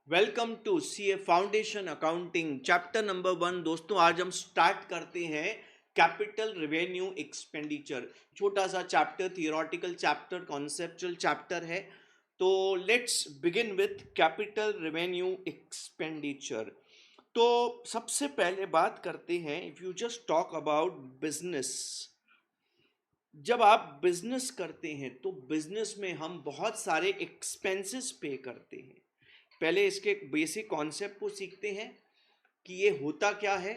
Welcome to CA foundation accounting chapter number 1। दोस्तों आज हम स्टार्ट करते हैं कैपिटल रिवेन्यू एक्सपेंडिचर। छोटा सा chapter, theoretical chapter, conceptual chapter है। तो let's begin with capital revenue expenditure. तो सबसे पहले बात करते हैं, if you just talk about business. जब आप बिजनेस करते हैं तो बिजनेस में हम बहुत सारे एक्सपेंसेस पे करते हैं। पहले इसके बेसिक कॉन्सेप्ट को सीखते हैं कि ये होता क्या है।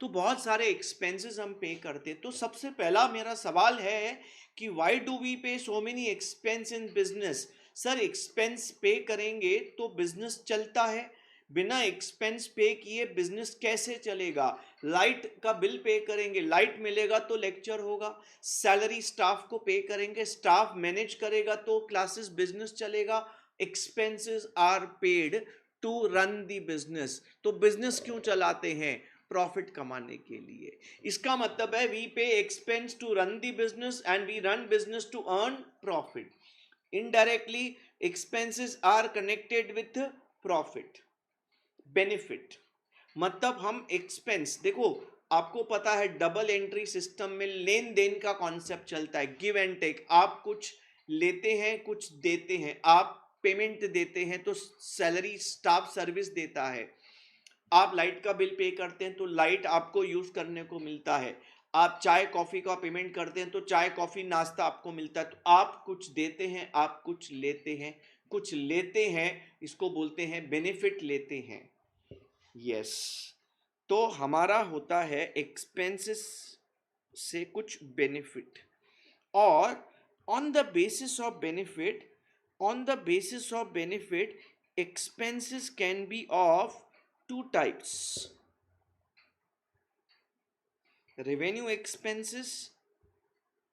तो बहुत सारे एक्सपेंसेस हम पे करते हैं। तो सबसे पहला मेरा सवाल है कि व्हाई डू वी पे so many expense in business. Sir expense पे करेंगे तो बिजनेस चलता है, बिना एक्सपेंस पे किए बिजनेस कैसे चलेगा। लाइट का बिल पे करेंगे, लाइट मिलेगा तो लेक्चर होगा। सैलरी स्टाफ को पे करेंगे, स्टाफ मैनेज करेगा तो क्लासेस बिजनेस चलेगा। Expenses are paid to run the business. तो बिजनेस क्यों चलाते हैं? प्रॉफिट कमाने के लिए। इसका मतलब है we pay expense to run the business and we run business to earn profit. Indirectly expenses are connected with profit benefit. मतलब हम एक्सपेंस देखो, आपको पता है डबल एंट्री सिस्टम में लेन देन का कॉन्सेप्ट चलता है, गिव एंड टेक। आप कुछ लेते हैं, कुछ देते हैं। आप पेमेंट देते हैं तो सैलरी स्टाफ सर्विस देता है। आप लाइट का बिल पे करते हैं तो लाइट आपको यूज करने को मिलता है। आप चाय कॉफी का पेमेंट करते हैं तो चाय कॉफी नाश्ता आपको मिलता है। तो आप कुछ देते हैं, आप कुछ लेते हैं। कुछ लेते हैं, इसको बोलते हैं बेनिफिट लेते हैं। यस। तो हमारा होता है एक्सपेंसेस से कुछ बेनिफिट। और on the basis of benefit, expenses can be of two types: revenue expenses,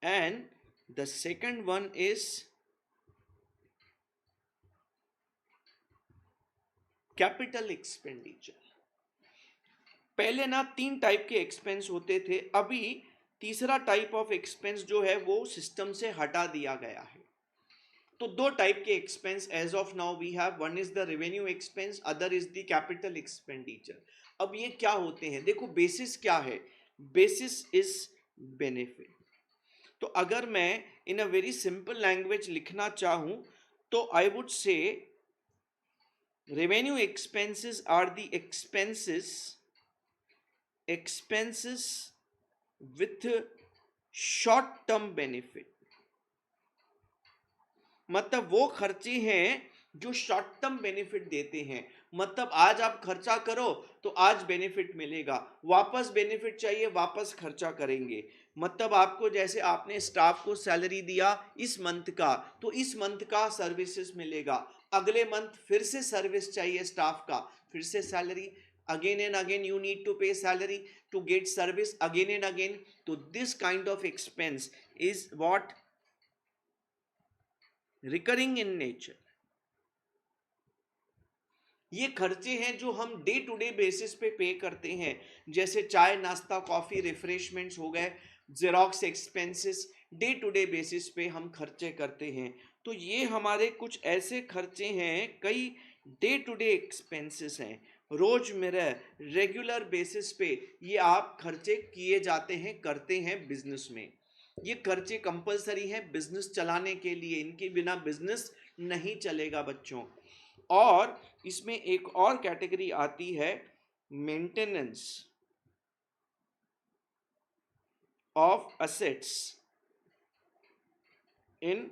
and the second one is capital expenditure. पहले ना 3 टाइप के एक्सपेंस होते थे, अभी तीसरा टाइप ऑफ एक्सपेंस जो है वो सिस्टम से हटा दिया गया है। तो 2 टाइप के expense as of now we have, one is the revenue expense, other is the capital expenditure. अब ये क्या होते हैं? देखो बेसिस क्या है, बेसिस इज बेनिफिट। तो अगर मैं in a very simple language लिखना चाहूं तो I would say revenue expenses are the expenses with short term benefit। मतलब वो खर्चे हैं जो शॉर्ट टर्म बेनिफिट देते हैं। मतलब आज आप खर्चा करो तो आज बेनिफिट मिलेगा, वापस बेनिफिट चाहिए वापस खर्चा करेंगे। मतलब आपको जैसे आपने स्टाफ को सैलरी दिया इस मंथ का, तो इस मंथ का सर्विसेज मिलेगा। अगले मंथ फिर से सर्विस चाहिए स्टाफ का, फिर से salary. Again and again you need to pay salary to get service again and again. तो this kind of expense is what recurring in nature. ये खर्चे हैं जो हम डे टू डे बेसिस पे करते हैं, जैसे चाय नाश्ता कॉफी रिफ्रेशमेंट्स हो गए, xerox expenses. Day to day basis पे हम खर्चे करते हैं। तो ये हमारे कुछ ऐसे खर्चे हैं, कई डे टू डे एक्सपेंसेस हैं, रोजमर्रा रेगुलर बेसिस पे ये आप खर्चे किए जाते हैं, करते हैं बिजनेस में। ये खर्चे कंपलसरी हैं बिजनेस चलाने के लिए, इनके बिना बिजनेस नहीं चलेगा बच्चों। और इसमें एक और कैटेगरी आती है, maintenance of assets in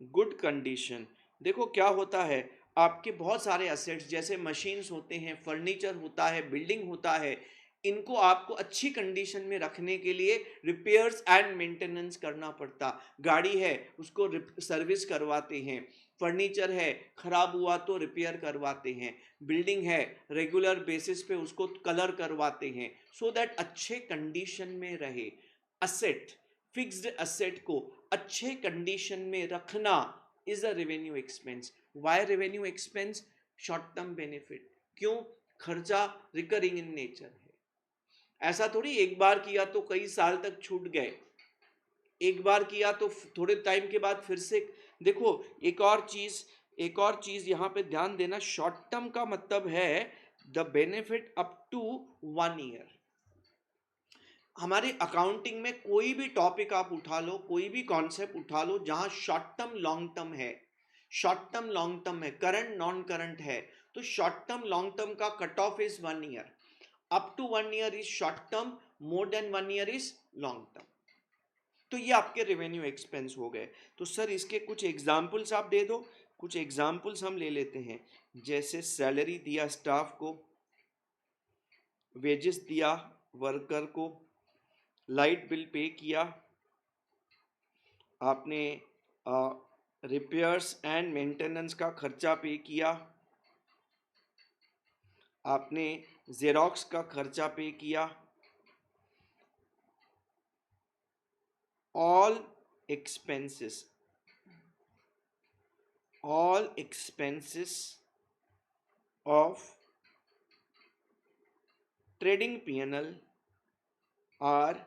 good condition. देखो क्या होता है, आपके बहुत सारे असेट्स जैसे मशीन्स होते हैं, फर्नीचर होता है, बिल्डिंग होता है, इनको आपको अच्छी कंडीशन में रखने के लिए रिपेयर्स एंड मेंटेनेंस करना पड़ता। गाड़ी है उसको सर्विस करवाते हैं, फर्नीचर है खराब हुआ तो रिपेयर करवाते हैं, बिल्डिंग है रेगुलर बेसिस पे उसको कलर करवाते हैं, सो दैट अच्छे कंडीशन में रहे। असेट, फिक्स्ड असेट को अच्छे कंडीशन में रखना is a revenue expense. Why revenue expense? Short term benefit. क्यों? खर्चा रिकरिंग इन नेचर है। ऐसा थोड़ी एक बार किया तो कई साल तक छूट गए, एक बार किया तो थोड़े टाइम के बाद फिर से। देखो एक और चीज, एक और चीज यहाँ पे ध्यान देना, शॉर्ट टर्म का मतलब है the benefit up to 1 year. हमारे अकाउंटिंग में कोई भी टॉपिक आप उठा लो, कोई भी कॉन्सेप्ट उठा लो, जहां शॉर्ट टर्म लॉन्ग टर्म है, शॉर्ट टर्म लॉन्ग टर्म है, करंट नॉन करंट है, तो शॉर्ट टर्म लॉन्ग टर्म का cut off is 1 year. Up to 1 year is short term, more than 1 year is long term. तो ये आपके revenue expense हो गए। तो सर इसके कुछ एग्जाम्पल्स आप दे दो। कुछ एग्जाम्पल्स हम ले लेते हैं, जैसे सैलरी दिया स्टाफ को, वेजेस दिया वर्कर को, लाइट बिल पे किया आपने, रिपेयर्स एंड मेंटेनेंस का खर्चा पे किया आपने, जेरोक्स का खर्चा पे किया, all expenses of trading PNL are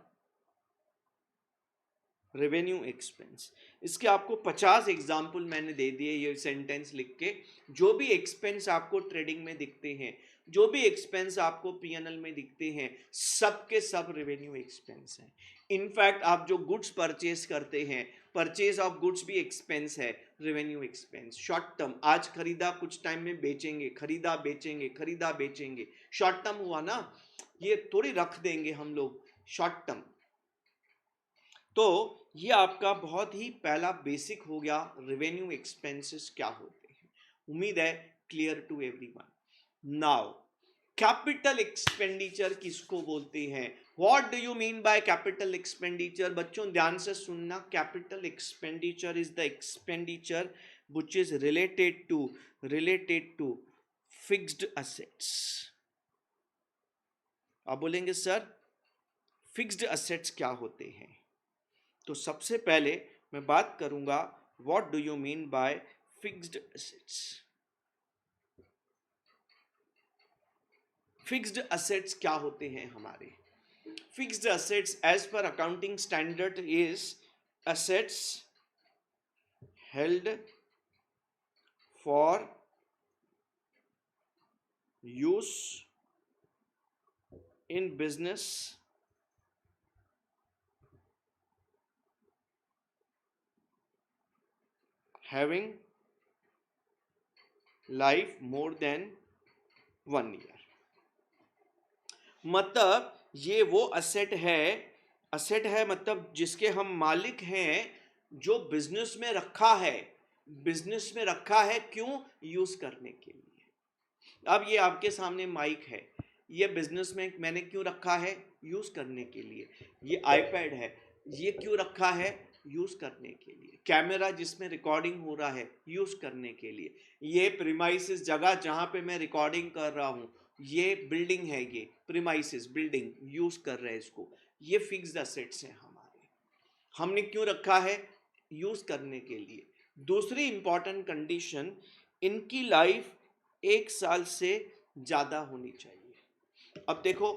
revenue expense. इसके आपको 50 एग्जाम्पल मैंने दे दिए ये सेंटेंस लिख के। जो भी एक्सपेंस आपको ट्रेडिंग में दिखते हैं, जो भी एक्सपेंस आपको पीएनएल में दिखते हैं, सब के सब रेवेन्यू एक्सपेंस हैं। इनफैक्ट आप जो गुड्स परचेज करते हैं, परचेज ऑफ गुड्स भी एक्सपेंस है, रेवेन्यू एक्सपेंस। शॉर्ट टर्म, आज खरीदा कुछ टाइम में बेचेंगे, खरीदा बेचेंगे, खरीदा बेचेंगे, शॉर्ट टर्म हुआ ना, ये थोड़ी रख देंगे हम लोग, शॉर्ट टर्म। तो ये आपका बहुत ही पहला बेसिक हो गया, रेवेन्यू एक्सपेंसेस क्या होते हैं। उम्मीद है clear to everyone. Now capital expenditure किसको बोलते हैं? What do you mean by capital expenditure? बच्चों ध्यान से सुनना, capital expenditure is the expenditure which is related to fixed assets. आप बोलेंगे सर फिक्स्ड असेट्स क्या होते हैं? तो सबसे पहले मैं बात करूंगा what do you mean by fixed assets. Fixed assets क्या होते हैं हमारे? Fixed assets as per accounting standard is assets held for use in business having life more than 1 year। मतलब ये वो असेट है मतलब जिसके हम मालिक हैं, जो बिजनेस में रखा है, बिजनेस में रखा है क्यों? यूज करने के लिए। अब ये आपके सामने माइक है, ये बिजनेस में मैंने क्यों रखा है? यूज करने के लिए। ये आईपैड है, ये क्यों रखा है? यूज करने के लिए। कैमरा जिसमें रिकॉर्डिंग हो रहा है, यूज करने के लिए। ये प्रीमाइसिस जगह जहां पे मैं रिकॉर्डिंग कर रहा हूं, ये बिल्डिंग है, ये प्रीमाइसिस बिल्डिंग, यूज कर रहे हैं इसको। ये फिक्स्ड असेट्स हैं हमारे। हमने क्यों रखा है? यूज करने के लिए। दूसरी इंपॉर्टेंट कंडीशन, इनकी लाइफ 1 साल से ज्यादा होनी चाहिए। अब देखो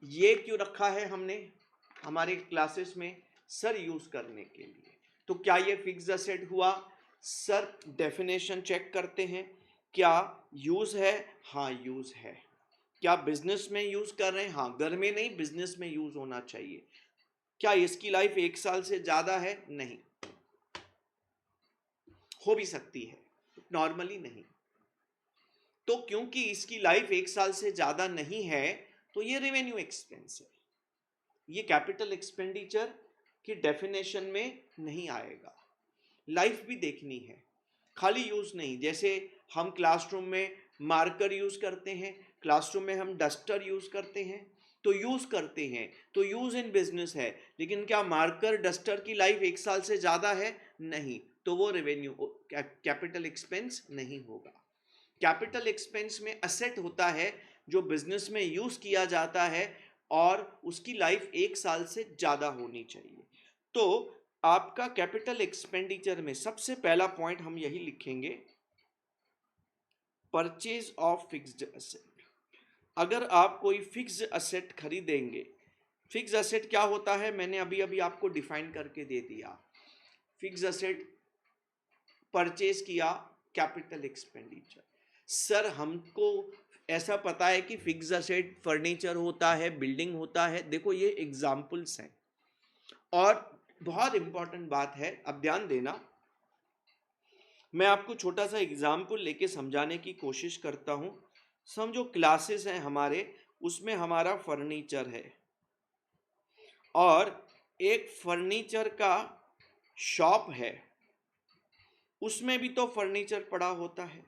ये क्यों रखा है हमने हमारे क्लासेस में? सर यूज करने के लिए। तो क्या ये फिक्स्ड असेट हुआ? सर डेफिनेशन चेक करते हैं, क्या यूज है? हाँ यूज है। क्या बिजनेस में यूज कर रहे हैं? हाँ, घर में नहीं, बिजनेस में यूज होना चाहिए। क्या इसकी लाइफ 1 साल से ज्यादा है? नहीं, हो भी सकती है, नॉर्मली नहीं। तो क्योंकि इसकी लाइफ 1 साल से ज्यादा नहीं है, तो ये रेवेन्यू एक्सपेंस है, ये कैपिटल एक्सपेंडिचर की डेफिनेशन में नहीं आएगा। लाइफ भी देखनी है, खाली यूज नहीं। जैसे हम क्लासरूम में मार्कर यूज करते हैं, क्लासरूम में हम डस्टर यूज करते हैं, तो यूज करते हैं, तो यूज इन बिजनेस है। लेकिन क्या मार्कर डस्टर की लाइफ 1 साल से ज्यादा है? नहीं, तो वो रेवेन्यू कैपिटल एक्सपेंस नहीं होगा। कैपिटल एक्सपेंस में असेट होता है जो बिजनेस में यूज किया जाता है और उसकी लाइफ 1 साल से ज्यादा होनी चाहिए। तो आपका कैपिटल एक्सपेंडिचर में सबसे पहला पॉइंट हम यही लिखेंगे, परचेज ऑफ फिक्स्ड असेट। अगर आप कोई फिक्स्ड असेट खरीदेंगे, फिक्स्ड असेट क्या होता है मैंने अभी अभी आपको डिफाइन करके दे दिया। फिक्स्ड असेट परचेज किया, कैपिटल एक्सपेंडिचर। सर हमको ऐसा पता है कि फिक्स असेट फर्नीचर होता है, बिल्डिंग होता है। देखो ये एग्जाम्पल्स हैं और बहुत इंपॉर्टेंट बात है, अब ध्यान देना। मैं आपको छोटा सा एग्जाम्पल लेके समझाने की कोशिश करता हूं। समझो क्लासेस हैं हमारे, उसमें हमारा फर्नीचर है और एक फर्नीचर का शॉप है, उसमें भी तो फर्नीचर पड़ा होता है।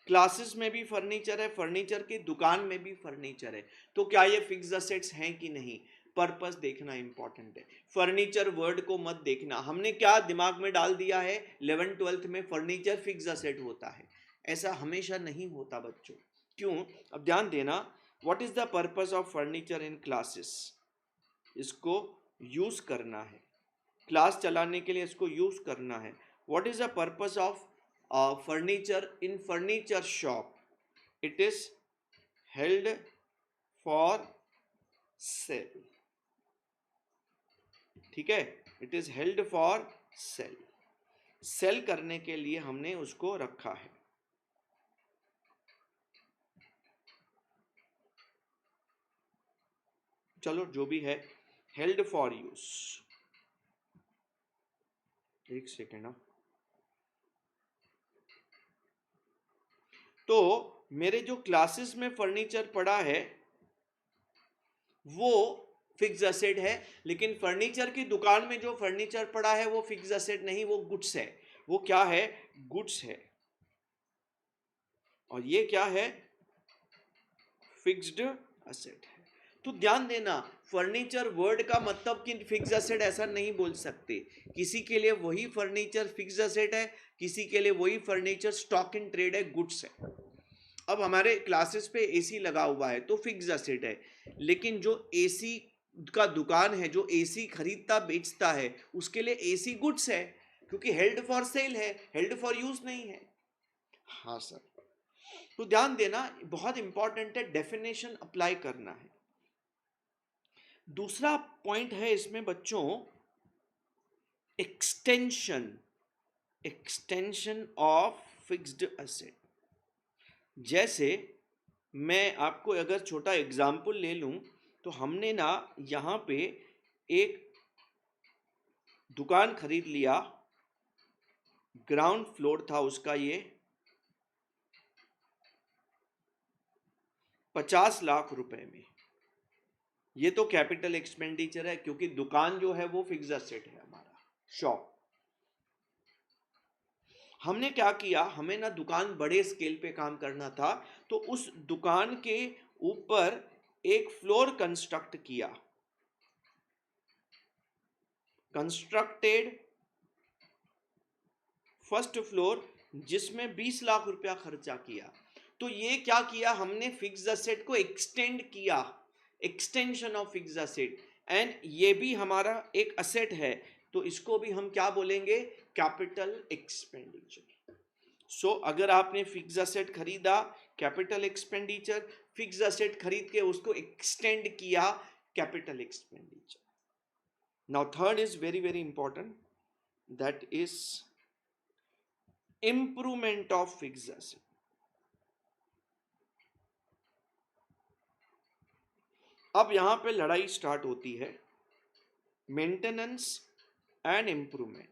क्लासेस में भी फर्नीचर है, फर्नीचर की दुकान में भी फर्नीचर है। तो क्या ये फिक्स्ड असेट्स हैं कि नहीं, पर्पस देखना इंपॉर्टेंट है। फर्नीचर वर्ड को मत देखना, हमने क्या दिमाग में डाल दिया है 11th-12th में फर्नीचर फिक्स्ड असेट होता है। ऐसा हमेशा नहीं होता बच्चों। क्यों, अब ध्यान देना। What is the purpose of furniture in classes? इसको यूज करना है, क्लास चलाने के लिए इसको यूज करना है। What is the purpose of furniture in furniture shop? It is held for sale, ठीक है, it is held for sale. Sale करने के लिए हमने उसको रखा है। चलो जो भी है, हेल्ड फॉर यूज। एक सेकेंड। तो मेरे जो क्लासेस में फर्नीचर पड़ा है वो फिक्स असेट है, लेकिन फर्नीचर की दुकान में जो फर्नीचर पड़ा है वो फिक्स असेट नहीं, वो गुड्स है। वो क्या है, गुड्स है। और ये क्या है, फिक्स्ड असेट है। तो ध्यान देना, फर्नीचर वर्ड का मतलब कि फिक्स असेट ऐसा नहीं बोल सकते। किसी के लिए वही फर्नीचर फिक्स असेट है, किसी के लिए वही फर्नीचर स्टॉक इन ट्रेड है, गुड्स है। अब हमारे क्लासेस पे एसी लगा हुआ है तो फिक्स असेट है, लेकिन जो एसी का दुकान है, जो एसी खरीदता बेचता है, उसके लिए एसी गुड्स है, क्योंकि हेल्ड फॉर सेल है, हेल्ड फॉर यूज नहीं है। हाँ सर, तो ध्यान देना, बहुत इंपॉर्टेंट है, डेफिनेशन अप्लाई करना है। दूसरा पॉइंट है इसमें बच्चों, extension, extension of fixed asset. जैसे मैं आपको अगर छोटा एग्जाम्पल ले लूं, तो हमने ना यहाँ पे एक दुकान खरीद लिया, ग्राउंड फ्लोर था उसका, ये 50 लाख रुपए में। ये तो कैपिटल एक्सपेंडिचर है, क्योंकि दुकान जो है वो फिक्स्ड असेट है हमारा, शॉप। हमने क्या किया, हमें ना दुकान बड़े स्केल पे काम करना था, तो उस दुकान के ऊपर एक फ्लोर कंस्ट्रक्ट किया, कंस्ट्रक्टेड फर्स्ट फ्लोर, जिसमें 20 लाख रुपया खर्चा किया। तो ये क्या किया हमने, फिक्स असेट को एक्सटेंड किया, extension of fix asset. And ये भी हमारा एक असेट है, तो इसको भी हम क्या बोलेंगे, कैपिटल एक्सपेंडिचर। सो अगर आपने फिक्स असेट खरीदा, कैपिटल एक्सपेंडिचर, फिक्स असेट खरीद के उसको एक्सटेंड किया, capital expenditure. Now third is very very important, that is improvement of fixed asset. अब यहां पे लड़ाई स्टार्ट होती है, मेंटेनेंस एंड इंप्रूवमेंट।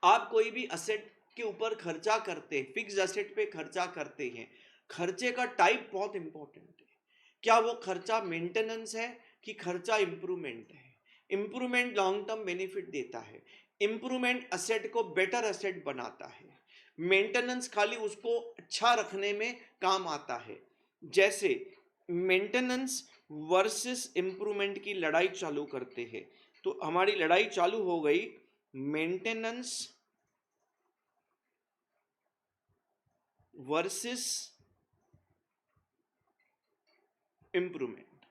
आप कोई भी असेट के ऊपर खर्चा करते हैं, फिक्स्ड असेट पे खर्चा करते हैं, खर्चे का टाइप बहुत इंपॉर्टेंट है। क्या वो खर्चा मेंटेनेंस है कि खर्चा इंप्रूवमेंट है? इंप्रूवमेंट लॉन्ग टर्म बेनिफिट देता है, इंप्रूवमेंट असेट को बेटर असेट बनाता है, मेंटेनेंस खाली उसको अच्छा रखने में काम आता है। जैसे मेंटेनेंस वर्सेस इंप्रूवमेंट की लड़ाई चालू करते हैं, तो हमारी लड़ाई चालू हो गई, maintenance versus improvement.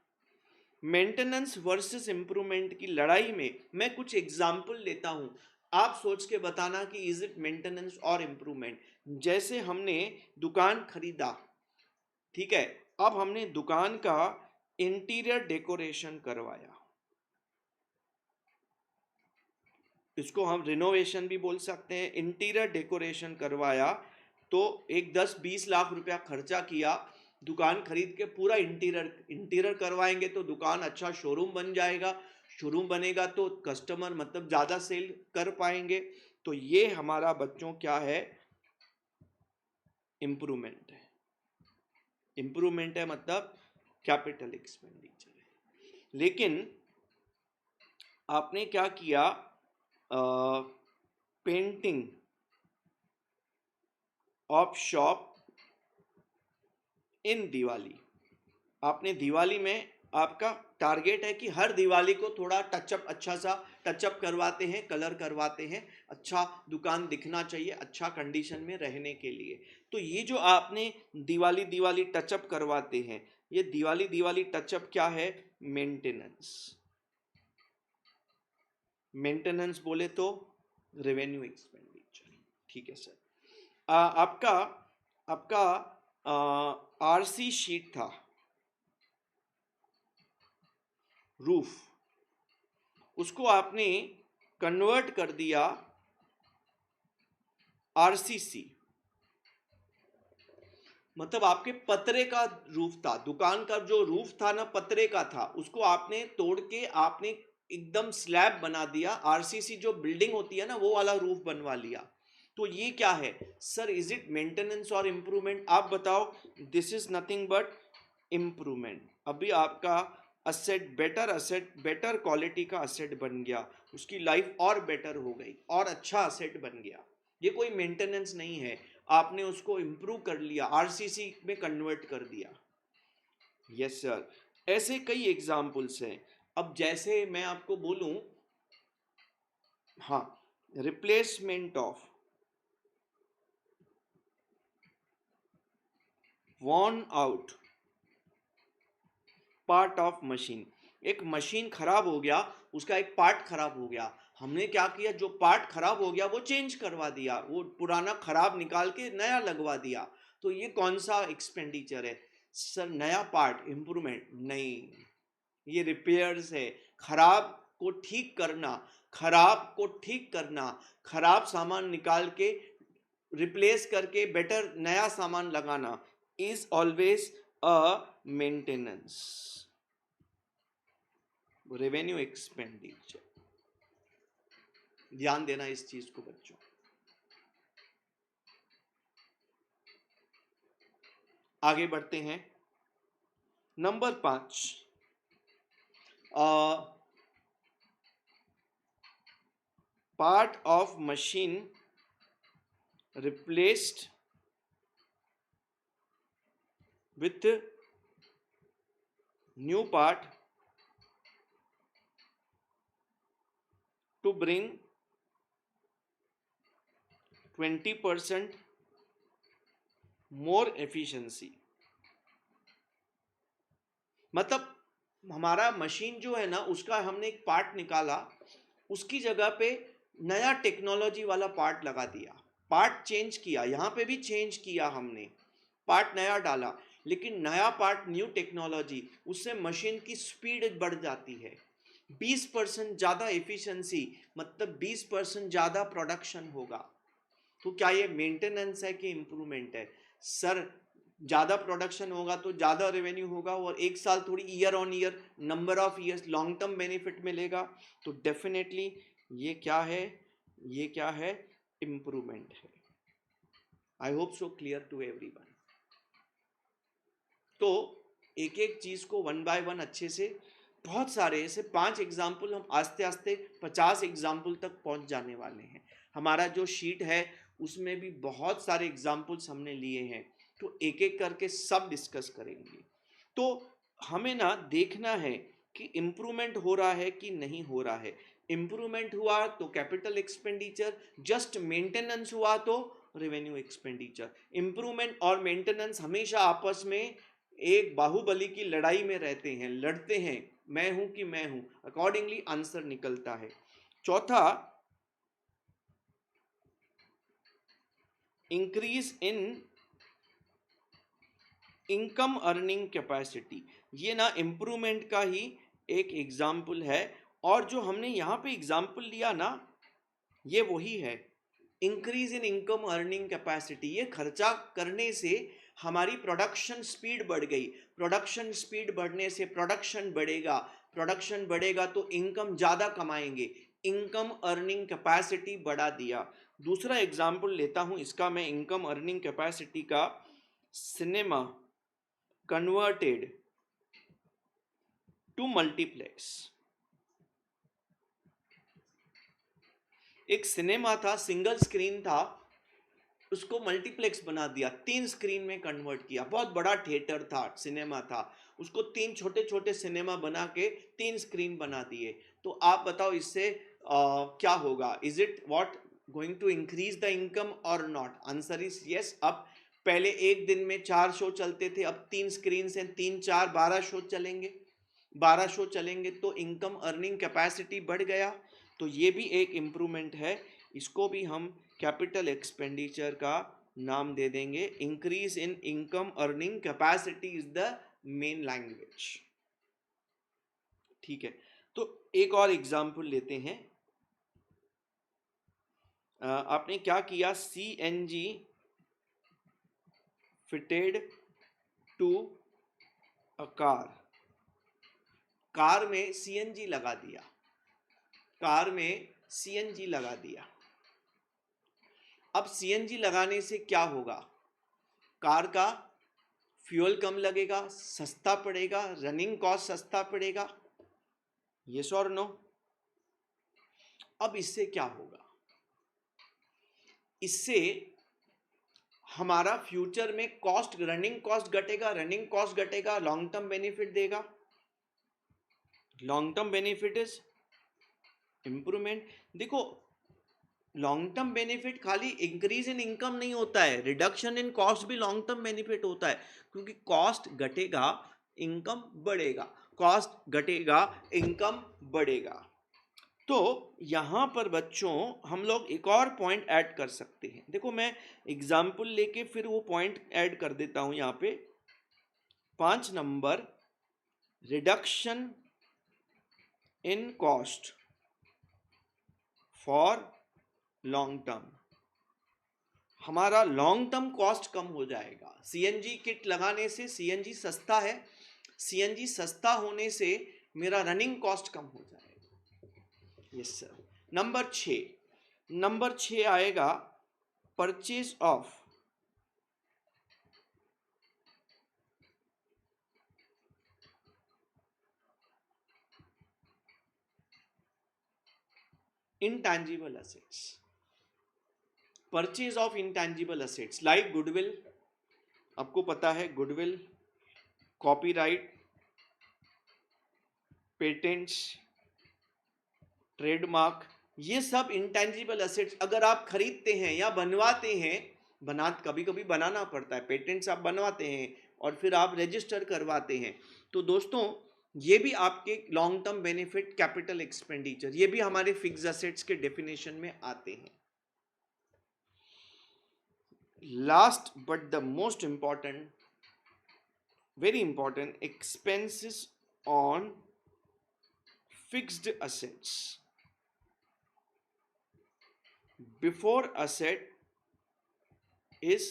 Maintenance versus improvement की लड़ाई में मैं कुछ एग्जाम्पल लेता हूं, आप सोच के बताना कि इज इट मेंटेनेंस और इंप्रूवमेंट। जैसे हमने दुकान खरीदा, ठीक है, अब हमने दुकान का इंटीरियर डेकोरेशन करवाया, इसको हम रिनोवेशन भी बोल सकते हैं। इंटीरियर डेकोरेशन करवाया तो एक 10-20 लाख रुपया खर्चा किया, दुकान खरीद के पूरा इंटीरियर करवाएंगे तो दुकान अच्छा शोरूम बन जाएगा, शोरूम बनेगा तो कस्टमर मतलब ज़्यादा सेल कर पाएंगे। तो ये हमारा बच्चों क्या है, इम्प्रूवमेंट है। इम्प्रूवमेंट है मतलब कैपिटल एक्सपेंडिचर है। लेकिन आपने क्या किया, painting of shop in Diwali, आपने दिवाली में आपका टारगेट है कि हर दिवाली को थोड़ा टचअप, अच्छा सा टचअप करवाते हैं, कलर करवाते हैं, अच्छा दुकान दिखना चाहिए, अच्छा कंडीशन में रहने के लिए। तो ये जो आपने दिवाली दिवाली टचअप करवाते हैं, ये दिवाली दिवाली टचअप क्या है, मेंटेनेंस। मेंटेनेंस बोले तो रेवेन्यू एक्सपेंडिचर। ठीक है सर। आपका आपका आरसी शीट था, रूफ, उसको आपने कन्वर्ट कर दिया आरसीसी, मतलब आपके पतरे का रूफ था, दुकान का जो रूफ था ना पतरे का था, उसको आपने तोड़ के आपने एकदम स्लैब बना दिया, आरसीसी जो बिल्डिंग होती है ना वो वाला रूफ बनवा लिया। तो ये क्या है सर, इज इट मेंटेनेंस और इंप्रूवमेंट? आप बताओ। This is nothing but improvement. अभी आपका असेट, बेटर क्वालिटी का असेट बन गया, उसकी लाइफ और बेटर हो गई और अच्छा असेट बन गया। ये कोई मेंटेनेंस नहीं है, आपने उसको इम्प्रूव कर लिया, आरसीसी में कन्वर्ट कर दिया। यस सर, ऐसे कई एग्जाम्पल्स हैं। अब जैसे मैं आपको बोलूं, हाँ, replacement of worn out part of machine. एक मशीन खराब हो गया, उसका एक पार्ट खराब हो गया, हमने क्या किया, जो पार्ट खराब हो गया वो चेंज करवा दिया, वो पुराना खराब निकाल के नया लगवा दिया। तो ये कौन सा एक्सपेंडिचर है सर? नया पार्ट, इंप्रूवमेंट नहीं, ये रिपेयर्स है। खराब को ठीक करना, खराब को ठीक करना, खराब सामान निकाल के रिप्लेस करके बेटर नया सामान लगाना is always a maintenance, revenue expenditure. ध्यान देना इस चीज को बच्चों। आगे बढ़ते हैं। Number 5, part of machine replaced with new part two bring 20% more efficiency. मतलब हमारा मशीन जो है ना, उसका हमने एक पार्ट निकाला, उसकी जगह पे नया टेक्नोलॉजी वाला पार्ट लगा दिया, पार्ट चेंज किया, यहाँ पे भी चेंज किया हमने, पार्ट नया डाला, लेकिन नया पार्ट, न्यू टेक्नोलॉजी, उससे मशीन की स्पीड बढ़ जाती है, 20% ज़्यादा एफिशिएंसी, मतलब 20% ज़्यादा प्रोडक्शन होगा। तो क्या ये मेंटेनेंस है कि इम्प्रूवमेंट है सर? ज़्यादा प्रोडक्शन होगा तो ज़्यादा रेवेन्यू होगा, और एक साल थोड़ी, year on year, number of years, long term benefit मिलेगा। तो डेफिनेटली ये क्या है, ये क्या है, इम्प्रूवमेंट है। I hope so clear to everyone. तो एक एक चीज को वन बाय वन अच्छे से, बहुत सारे ऐसे 5 एग्जाम्पल, हम आस्ते आस्ते 50 एग्जाम्पल तक पहुंच जाने वाले हैं। हमारा जो शीट है उसमें भी बहुत सारे एग्जाम्पल्स हमने लिए हैं, तो एक एक करके सब डिस्कस करेंगे। तो हमें ना देखना है कि इम्प्रूवमेंट हो रहा है कि नहीं हो रहा है। इम्प्रूवमेंट हुआ तो कैपिटल एक्सपेंडिचर, जस्ट मेंटेनेंस हुआ तो रेवेन्यू एक्सपेंडिचर। इम्प्रूवमेंट और मेंटेनेंस हमेशा आपस में एक बाहुबली की लड़ाई में रहते हैं, लड़ते हैं, मैं हूं कि मैं हूं, अकॉर्डिंगली आंसर निकलता है। चौथा, increase in income earning capacity, ये ना इम्प्रूवमेंट का ही एक एग्जाम्पल है। और जो हमने यहाँ पे एग्जाम्पल लिया ना, ये वही है, increase in income earning capacity. ये खर्चा करने से हमारी प्रोडक्शन स्पीड बढ़ गई, प्रोडक्शन स्पीड बढ़ने से प्रोडक्शन बढ़ेगा, प्रोडक्शन बढ़ेगा तो इनकम ज़्यादा कमाएंगे, इनकम अर्निंग कैपेसिटी बढ़ा दिया। दूसरा एग्जाम्पल लेता हूँ इसका मैं, इनकम अर्निंग कैपेसिटी का। Cinema converted to multiplex. एक सिनेमा था, सिंगल स्क्रीन था, उसको मल्टीप्लेक्स बना दिया, 3 स्क्रीन में कन्वर्ट किया। बहुत बड़ा थिएटर था, सिनेमा था, उसको 3 छोटे छोटे सिनेमा बना के 3 स्क्रीन बना दिए। तो आप बताओ इससे क्या होगा? Is it what going to increase the income और नॉट? Answer is yes. अब पहले एक दिन में 4 शो चलते थे, अब 3 स्क्रीन से 3 4 12 शो चलेंगे, 12 शो चलेंगे तो इनकम अर्निंग कैपेसिटी बढ़ गया। तो ये भी एक इम्प्रूवमेंट है, इसको भी हम कैपिटल एक्सपेंडिचर का नाम दे देंगे। Increase in income earning capacity is the main language. ठीक है, तो एक और एग्जाम्पल लेते हैं। आपने क्या किया? CNG fitted to a car. Car में CNG लगा दिया, कार में CNG लगा दिया। अब CNG लगाने से क्या होगा? कार का फ्यूल कम लगेगा, सस्ता पड़ेगा, रनिंग कॉस्ट सस्ता पड़ेगा। यस और नो? अब इससे क्या होगा? इससे हमारा फ्यूचर में कॉस्ट, रनिंग कॉस्ट घटेगा, रनिंग कॉस्ट घटेगा, लॉन्ग टर्म बेनिफिट देगा। Long term benefit is improvement. देखो, लॉन्ग टर्म बेनिफिट खाली इंक्रीज इन इनकम नहीं होता है, रिडक्शन इन कॉस्ट भी लॉन्ग टर्म बेनिफिट होता है, क्योंकि कॉस्ट घटेगा इनकम बढ़ेगा, कॉस्ट घटेगा इनकम बढ़ेगा। तो यहाँ पर बच्चों हम लोग एक और पॉइंट ऐड कर सकते हैं। देखो, मैं एग्जाम्पल लेके फिर वो पॉइंट ऐड कर देता हूँ यहाँ पे। 5 number, reduction in cost for long term. हमारा लॉन्ग टर्म कॉस्ट कम हो जाएगा। CNG किट लगाने से, CNG सस्ता है, CNG सस्ता होने से मेरा रनिंग कॉस्ट कम हो जाएगा। Yes sir. नंबर 6 आएगा, purchase of intangible assets. Purchase of intangible assets like goodwill. आपको पता है गुडविल, कॉपीराइट, पेटेंट्स, ट्रेडमार्क, ये सब इंटैंजिबल असेट्स अगर आप खरीदते हैं या बनवाते हैं, कभी कभी बनाना पड़ता है, पेटेंट्स आप बनवाते हैं और फिर आप रजिस्टर करवाते हैं, तो दोस्तों ये भी आपके long term benefit, capital expenditure, ये भी हमारे फिक्स असेट्स के डेफिनेशन में आते हैं। Last but the most important, very important, expenses on fixed assets before asset is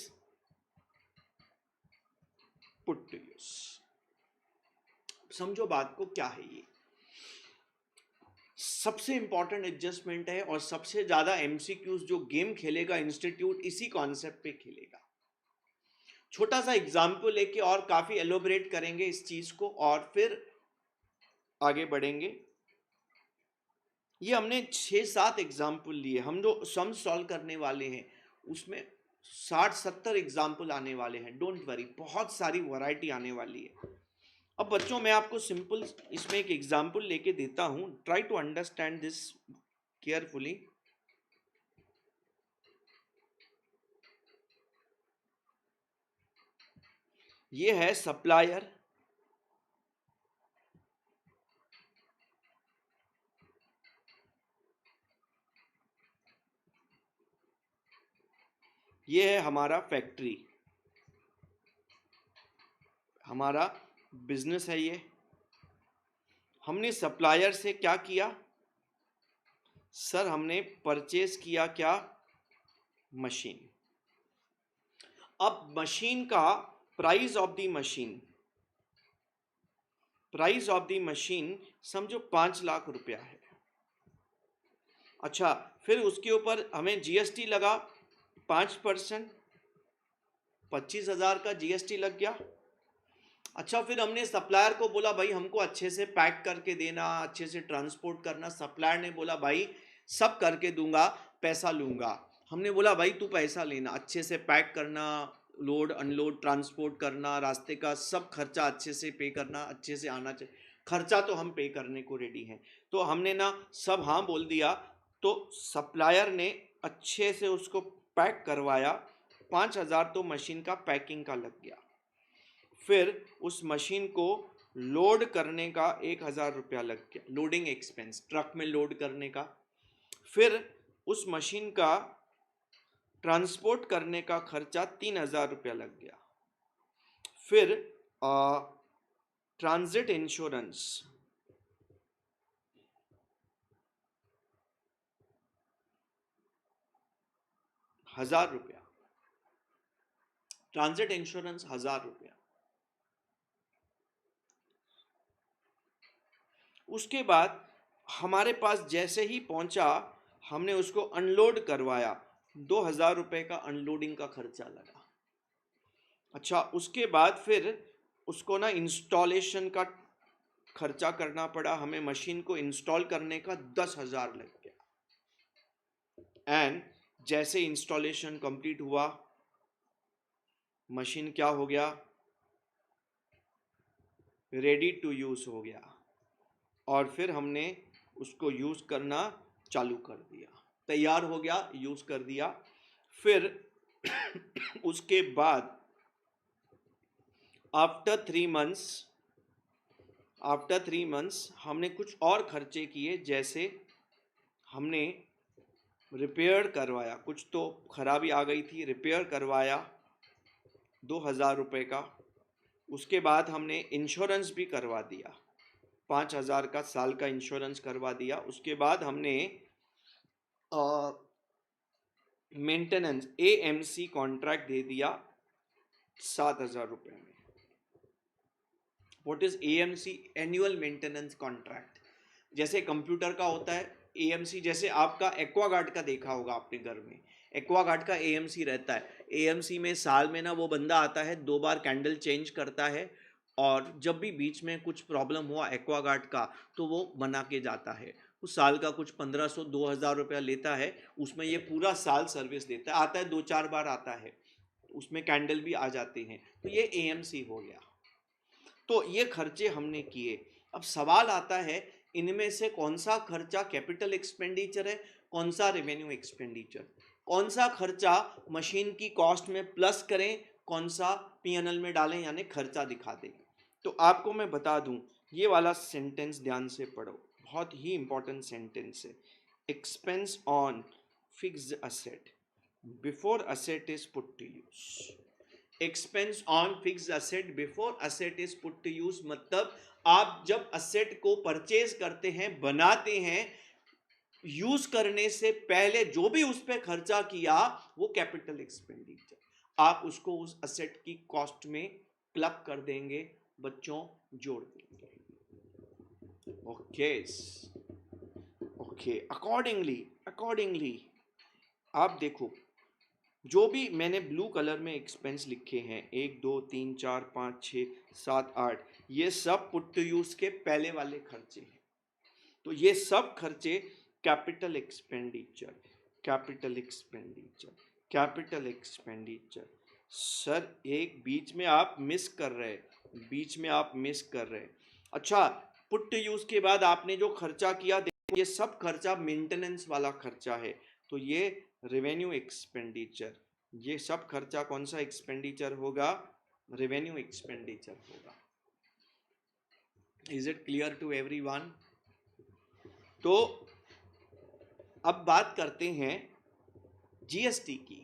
put to use। समझो बात को, क्या है ये? सबसे इंपॉर्टेंट एडजस्टमेंट है और सबसे ज्यादा MCQs जो गेम खेलेगा इंस्टीट्यूट इसी कॉन्सेप्ट पे खेलेगा। छोटा सा एग्जाम्पल लेके और काफी एलोबरेट करेंगे इस चीज को और फिर आगे बढ़ेंगे। ये हमने 6-7 एग्जाम्पल लिए, हम जो सम सॉल्व करने वाले हैं उसमें 60-70 एग्जाम्पल आने वाले हैं। डोंट वरी, बहुत सारी वैरायटी आने वाली है। अब बच्चों मैं आपको सिंपल इसमें एक एग्जाम्पल लेके देता हूं, try to understand this carefully. ये है सप्लायर, ये है हमारा फैक्ट्री, हमारा बिजनेस है ये। हमने सप्लायर से क्या किया? सर हमने परचेज किया क्या? मशीन। अब मशीन का price of the machine, price of the machine समझो 5 लाख रुपया है। अच्छा, फिर उसके ऊपर हमें जीएसटी लगा 5%, 25,000 का जीएसटी लग गया। अच्छा, फिर हमने सप्लायर को बोला भाई हमको अच्छे से पैक करके देना, अच्छे से ट्रांसपोर्ट करना। सप्लायर ने बोला भाई सब करके दूंगा, पैसा लूंगा। हमने बोला भाई तू पैसा लेना, अच्छे से पैक करना, लोड अनलोड ट्रांसपोर्ट करना, रास्ते का सब खर्चा अच्छे से पे करना, अच्छे से आना चाहिए। खर्चा तो हम पे करने को रेडी हैं। तो हमने ना सब हाँ बोल दिया। तो सप्लायर ने अच्छे से उसको पैक करवाया। 5,000 तो मशीन का पैकिंग का लग गया। फिर उस मशीन को लोड करने का 1,000 रुपया लग गया, लोडिंग एक्सपेंस, ट्रक में लोड करने का। फिर उस मशीन का ट्रांसपोर्ट करने का खर्चा 3,000 रुपया लग गया। फिर ट्रांजिट इंश्योरेंस 1,000 रुपया, ट्रांजिट इंश्योरेंस 1,000 रुपया। उसके बाद हमारे पास जैसे ही पहुंचा हमने उसको अनलोड करवाया, 2,000 रुपये का अनलोडिंग का खर्चा लगा। अच्छा, उसके बाद फिर उसको ना इंस्टॉलेशन का खर्चा करना पड़ा हमें, मशीन को इंस्टॉल करने का 10,000 लग गया। एंड जैसे इंस्टॉलेशन कंप्लीट हुआ, मशीन क्या हो गया? रेडी टू यूज हो गया। और फिर हमने उसको यूज करना चालू कर दिया, तैयार हो गया, यूज कर दिया। फिर उसके बाद आफ्टर 3 मंथ्स हमने कुछ और खर्चे किए। जैसे हमने रिपेयर करवाया, कुछ तो खराबी आ गई थी, रिपेयर करवाया 2,000 रुपये का। उसके बाद हमने इंश्योरेंस भी करवा दिया, 5,000 का साल का इंश्योरेंस करवा दिया। उसके बाद हमने मेंटेनेंस एएमसी कॉन्ट्रैक्ट दे दिया 7,000 रुपये में। What is AMC? Annual maintenance contract. जैसे कंप्यूटर का होता है एएमसी, जैसे आपका एक्वागार्ड का देखा होगा आपने घर में, एक्वागार्ड का एएमसी रहता है। एएमसी में साल में ना वो बंदा आता है, 2 बार कैंडल चेंज करता है, और जब भी बीच में कुछ प्रॉब्लम हुआ एक्वागार्ड का तो वो बना के जाता है। उस साल का कुछ 1,500-2,000 रुपया लेता है, उसमें ये पूरा साल सर्विस देता है। आता है 2-4 बार आता है, उसमें कैंडल भी आ जाते हैं। तो ये एएमसी हो गया। तो ये खर्चे हमने किए। अब सवाल आता है इनमें से कौन सा खर्चा कैपिटल एक्सपेंडिचर है, कौन सा रेवेन्यू एक्सपेंडिचर, कौन सा खर्चा मशीन की कॉस्ट में प्लस करें, कौन सा पीएनएल में डालें, यानी खर्चा दिखा दें। तो आपको मैं बता दूं, ये वाला सेंटेंस ध्यान से पढ़ो, बहुत ही इंपॉर्टेंट सेंटेंस है। Expense on fixed asset before asset is put to use. Expense on fixed asset before asset is put to use, मतलब आप जब असेट को परचेज करते हैं, बनाते हैं, यूज करने से पहले जो भी उस पर खर्चा किया वो कैपिटल एक्सपेंडिचर, आप उसको उस असेट की कॉस्ट में प्लग कर देंगे, बच्चों जोड़ देंगे। ओके ओके, अकॉर्डिंगली आप देखो, जो भी मैंने ब्लू कलर में एक्सपेंस लिखे हैं 1 2 3 4 5 6 7 8, ये सब पुट टू यूज के पहले वाले खर्चे हैं। तो ये सब खर्चे capital expenditure, capital expenditure, capital expenditure. Sir एक बीच में आप मिस कर रहे हैं, बीच में आप मिस कर रहे हैं। अच्छा, पुट टू यूज के बाद आपने जो खर्चा किया, देखो ये सब खर्चा मेंटेनेंस वाला खर्चा है। तो ये रेवेन्यू एक्सपेंडिचर, ये सब खर्चा कौन सा एक्सपेंडिचर होगा? रेवेन्यू एक्सपेंडिचर होगा। Is it clear to everyone? तो अब बात करते हैं जीएसटी की।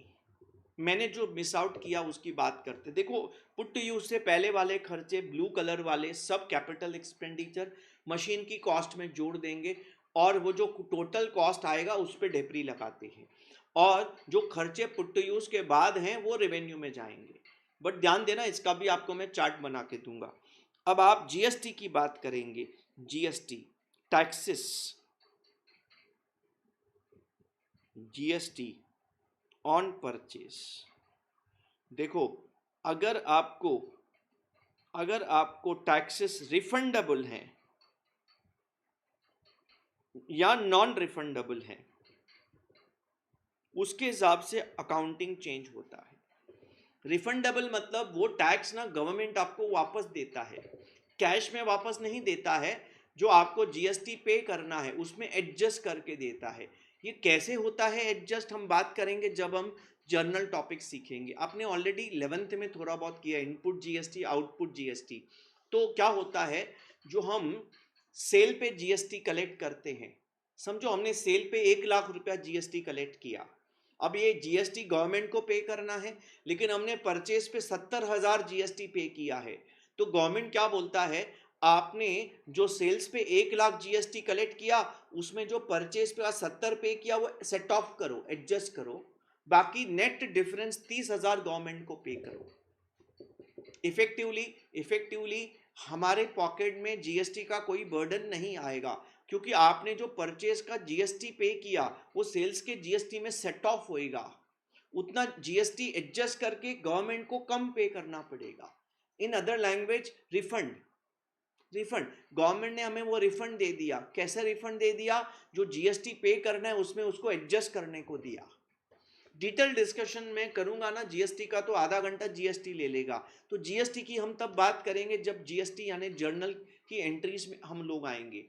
मैंने जो मिस आउट किया उसकी बात करते। देखो, पुट टू यूज से पहले वाले खर्चे ब्लू कलर वाले सब कैपिटल एक्सपेंडिचर, मशीन की कॉस्ट में जोड़ देंगे। और वो जो टोटल कॉस्ट आएगा उस पर ढेपरी लगाते हैं, और जो खर्चे पुट टू यूज के बाद हैं वो रेवेन्यू में जाएंगे। बट ध्यान देना, इसका भी आपको मैं चार्ट बना के दूंगा। अब आप जीएसटी की बात करेंगे, GST taxes, GST on purchase. देखो, अगर आपको अगर आपको टैक्सेस रिफंडेबल हैं या नॉन रिफंडेबल हैं, उसके हिसाब से अकाउंटिंग चेंज होता है। रिफंडेबल मतलब वो टैक्स ना गवर्नमेंट आपको वापस देता है, कैश में वापस नहीं देता है, जो आपको जीएसटी पे करना है उसमें एडजस्ट करके देता है। ये कैसे होता है एडजस्ट, हम बात करेंगे जब हम जर्नल टॉपिक सीखेंगे। आपने ऑलरेडी 11th में थोड़ा बहुत किया, इनपुट जीएसटी आउटपुट जीएसटी। तो क्या होता है, जो हम सेल पे जीएसटी कलेक्ट करते हैं, समझो हमने सेल पे 1 लाख रुपया जीएसटी कलेक्ट किया, अब ये जीएसटी गवर्नमेंट को पे करना है, लेकिन हमने परचेज पे 70,000 जीएसटी पे किया है। तो गवर्नमेंट क्या बोलता है, आपने जो सेल्स पे 1 लाख जीएसटी कलेक्ट किया, उसमें जो परचेज पे 70 पे किया वो सेट ऑफ करो, एडजस्ट करो, बाकी नेट डिफरेंस 30,000 गवर्नमेंट को पे करो। इफेक्टिवली हमारे पॉकेट में जीएसटी का कोई बर्डन नहीं आएगा, क्योंकि आपने जो परचेज का जीएसटी पे किया वो सेल्स के जीएसटी में सेट ऑफ होएगा। उतना जीएसटी एडजस्ट करके गवर्नमेंट को कम पे करना पड़ेगा। In other language, refund. Government ने हमें वो रिफंड दे दिया। कैसे रिफंड दे दिया, जो जीएसटी पे करना है उसमें उसको एडजस्ट करने को दिया। डिटेल डिस्कशन में करूंगा ना जीएसटी का, तो आधा घंटा जीएसटी ले लेगा। तो जीएसटी की हम तब बात करेंगे जब जीएसटी यानी जर्नल की एंट्रीज में हम लोग आएंगे।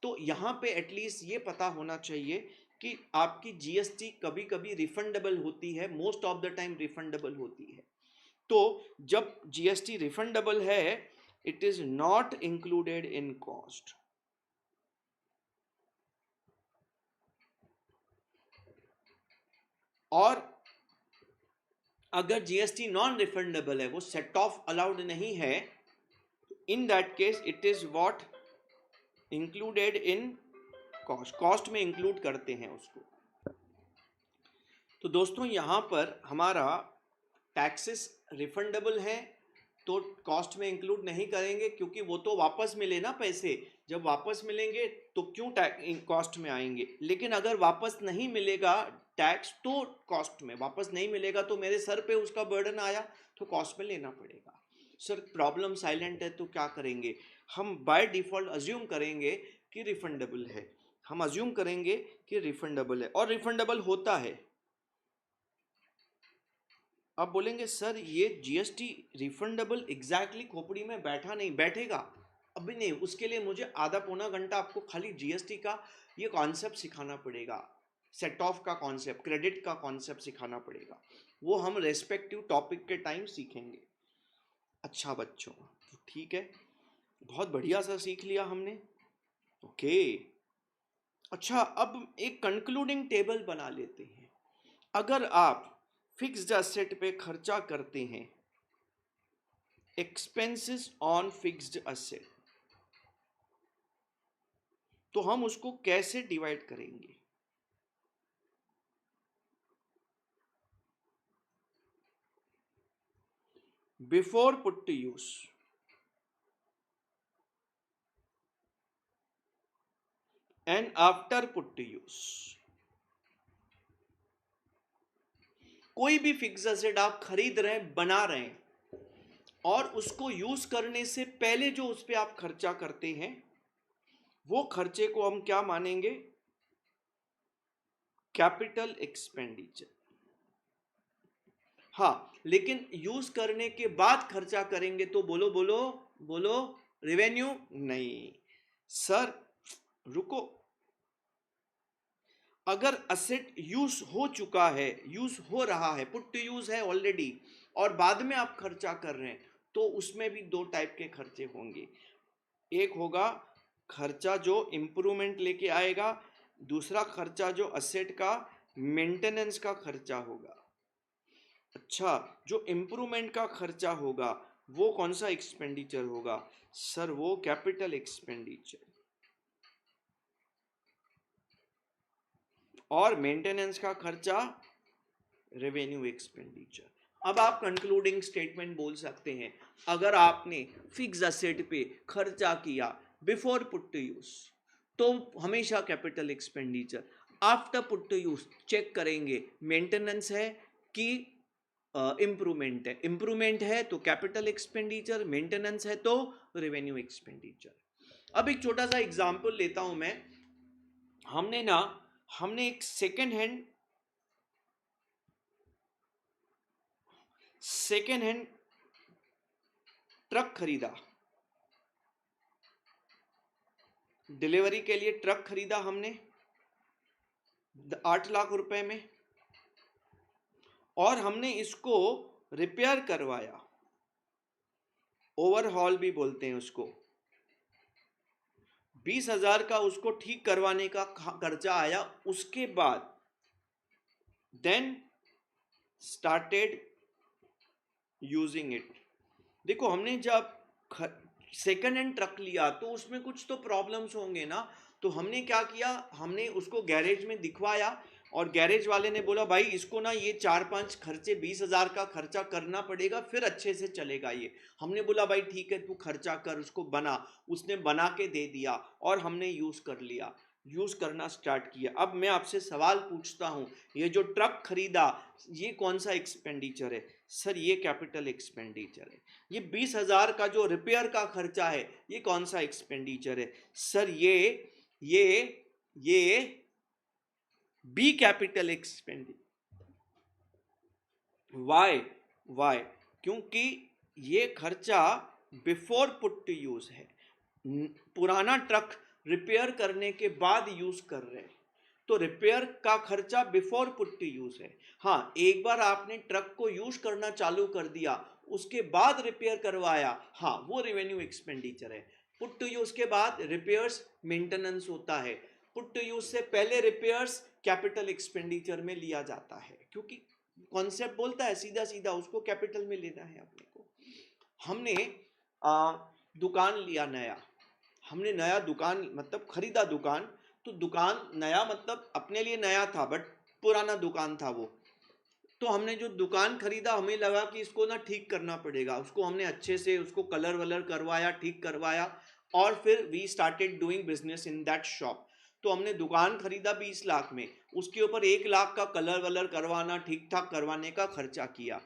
तो यहाँ पे एटलीस्ट ये पता होना चाहिए कि आपकी जीएसटी कभी कभी रिफंडेबल होती है, most of the time refundable होती है। तो जब जीएसटी रिफंडेबल है, it is not included in cost. और अगर जीएसटी नॉन रिफंडेबल है, वो सेट ऑफ अलाउड नहीं है, in that case it is what included in cost में इंक्लूड करते हैं उसको। तो दोस्तों यहाँ पर हमारा टैक्सेस रिफंडेबल है तो कॉस्ट में इंक्लूड नहीं करेंगे, क्योंकि वो तो वापस मिले ना पैसे, जब वापस मिलेंगे तो क्यों कॉस्ट में आएंगे। लेकिन अगर वापस नहीं मिलेगा टैक्स तो कॉस्ट में, वापस नहीं मिलेगा तो मेरे सर पे उसका बर्डन आया तो कॉस्ट में लेना पड़ेगा। सर प्रॉब्लम साइलेंट है तो क्या करेंगे, हम बाय डिफॉल्ट अज्यूम करेंगे कि रिफंडेबल है, हम अज्यूम करेंगे कि रिफंडेबल है और रिफंडेबल होता है। आप बोलेंगे सर ये जीएसटी रिफंडेबल एग्जैक्टली खोपड़ी में बैठा नहीं, बैठेगा अभी नहीं, उसके लिए मुझे आधा पौना घंटा आपको खाली जीएसटी का ये कॉन्सेप्ट सिखाना पड़ेगा, सेट ऑफ का कॉन्सेप्ट, क्रेडिट का कॉन्सेप्ट सिखाना पड़ेगा, वो हम रेस्पेक्टिव टॉपिक के टाइम सीखेंगे। अच्छा बच्चों, तो ठीक है, बहुत बढ़िया सा सीख लिया हमने। ओके, अच्छा अब एक कंक्लूडिंग टेबल बना लेते हैं। अगर आप फिक्स्ड एसेट पे खर्चा करते हैं, एक्सपेंसेस ऑन फिक्स्ड एसेट, तो हम उसको कैसे डिवाइड करेंगे। Before put to use and after put to use. कोई भी फिक्स्ड एसेट आप खरीद रहे हैं, बना रहे हैं, और उसको यूज करने से पहले जो उस पर आप खर्चा करते हैं, वो खर्चे को हम क्या मानेंगे, कैपिटल एक्सपेंडिचर। हाँ, लेकिन यूज करने के बाद खर्चा करेंगे तो बोलो बोलो बोलो, रेवेन्यू नहीं। सर रुको, अगर असेट यूज हो चुका है, यूज हो रहा है, पुट टू यूज है ऑलरेडी, और बाद में आप खर्चा कर रहे हैं, तो उसमें भी दो टाइप के खर्चे होंगे। एक होगा खर्चा जो इंप्रूवमेंट लेके आएगा, दूसरा खर्चा जो असेट का मेंटेनेंस का खर्चा होगा। अच्छा, जो इम्प्रूवमेंट का खर्चा होगा वो कौन सा एक्सपेंडिचर होगा, सर वो कैपिटल एक्सपेंडिचर। और मेंटेनेंस का खर्चा रेवेन्यू एक्सपेंडिचर। अब आप कंक्लूडिंग स्टेटमेंट बोल सकते हैं, अगर आपने फिक्स असेट पे खर्चा किया बिफोर पुट टू यूज तो हमेशा capital expenditure, after put to use check करेंगे मेंटेनेंस है कि इम्प्रूवमेंट है, इम्प्रूवमेंट है तो कैपिटल एक्सपेंडिचर, मेंटेनेंस है तो रेवेन्यू एक्सपेंडिचर। अब एक छोटा सा एग्जांपल लेता हूं मैं। हमने एक सेकेंड हैंड ट्रक खरीदा, डिलीवरी के लिए ट्रक खरीदा हमने 8 लाख रुपए में, और हमने इसको रिपेयर करवाया, ओवरहॉल भी बोलते हैं उसको। 20,000 का उसको ठीक करवाने का खर्चा आया। उसके बाद देन स्टार्टेड यूजिंग इट। देखो, हमने जब सेकंड हैंड ट्रक लिया तो उसमें कुछ तो प्रॉब्लम्स होंगे ना, तो हमने क्या किया, हमने उसको गैरेज में दिखवाया और गैरेज वाले ने बोला भाई इसको ना ये 4-5 खर्चे 20,000 का खर्चा करना पड़ेगा फिर अच्छे से चलेगा ये। हमने बोला भाई ठीक है तू खर्चा कर, उसको बना। उसने बना के दे दिया और हमने यूज कर लिया, यूज करना स्टार्ट किया। अब मैं आपसे सवाल पूछता हूं, ये जो ट्रक खरीदा ये कौन सा एक्सपेंडिचर है? सर ये कैपिटल एक्सपेंडिचर है। ये 20,000 का जो रिपेयर का खर्चा है ये कौन सा एक्सपेंडिचर है? सर ये बी कैपिटल एक्सपेंडिचर। वाई? क्योंकि ये खर्चा बिफोर पुट टू यूज है। पुराना ट्रक रिपेयर करने के बाद यूज कर रहे हैं तो रिपेयर का खर्चा बिफोर पुट टू यूज है। हाँ, एक बार आपने ट्रक को यूज करना चालू कर दिया उसके बाद रिपेयर करवाया, हाँ वो रेवेन्यू एक्सपेंडिचर है। पुट टू यूज के बाद रिपेयर्स मेंटेनेंस होता है, पुट टू यूज से पहले रिपेयर्स कैपिटल एक्सपेंडिचर में लिया जाता है, क्योंकि कॉन्सेप्ट बोलता है सीधा सीधा उसको कैपिटल में लेना है अपने को। हमने दुकान लिया नया, हमने नया दुकान मतलब खरीदा दुकान, तो दुकान नया मतलब अपने लिए नया था बट पुराना दुकान था वो। तो हमने जो दुकान खरीदा हमें लगा कि इसको ना ठीक करना पड़ेगा, उसको हमने अच्छे से उसको कलर वलर करवाया, ठीक करवाया, और फिर we started doing business in that shop. तो हमने दुकान खरीदा 20 लाख में, उसके ऊपर 1 लाख का कलर वलर करवाना, ठीक ठाक करवाने का खर्चा किया।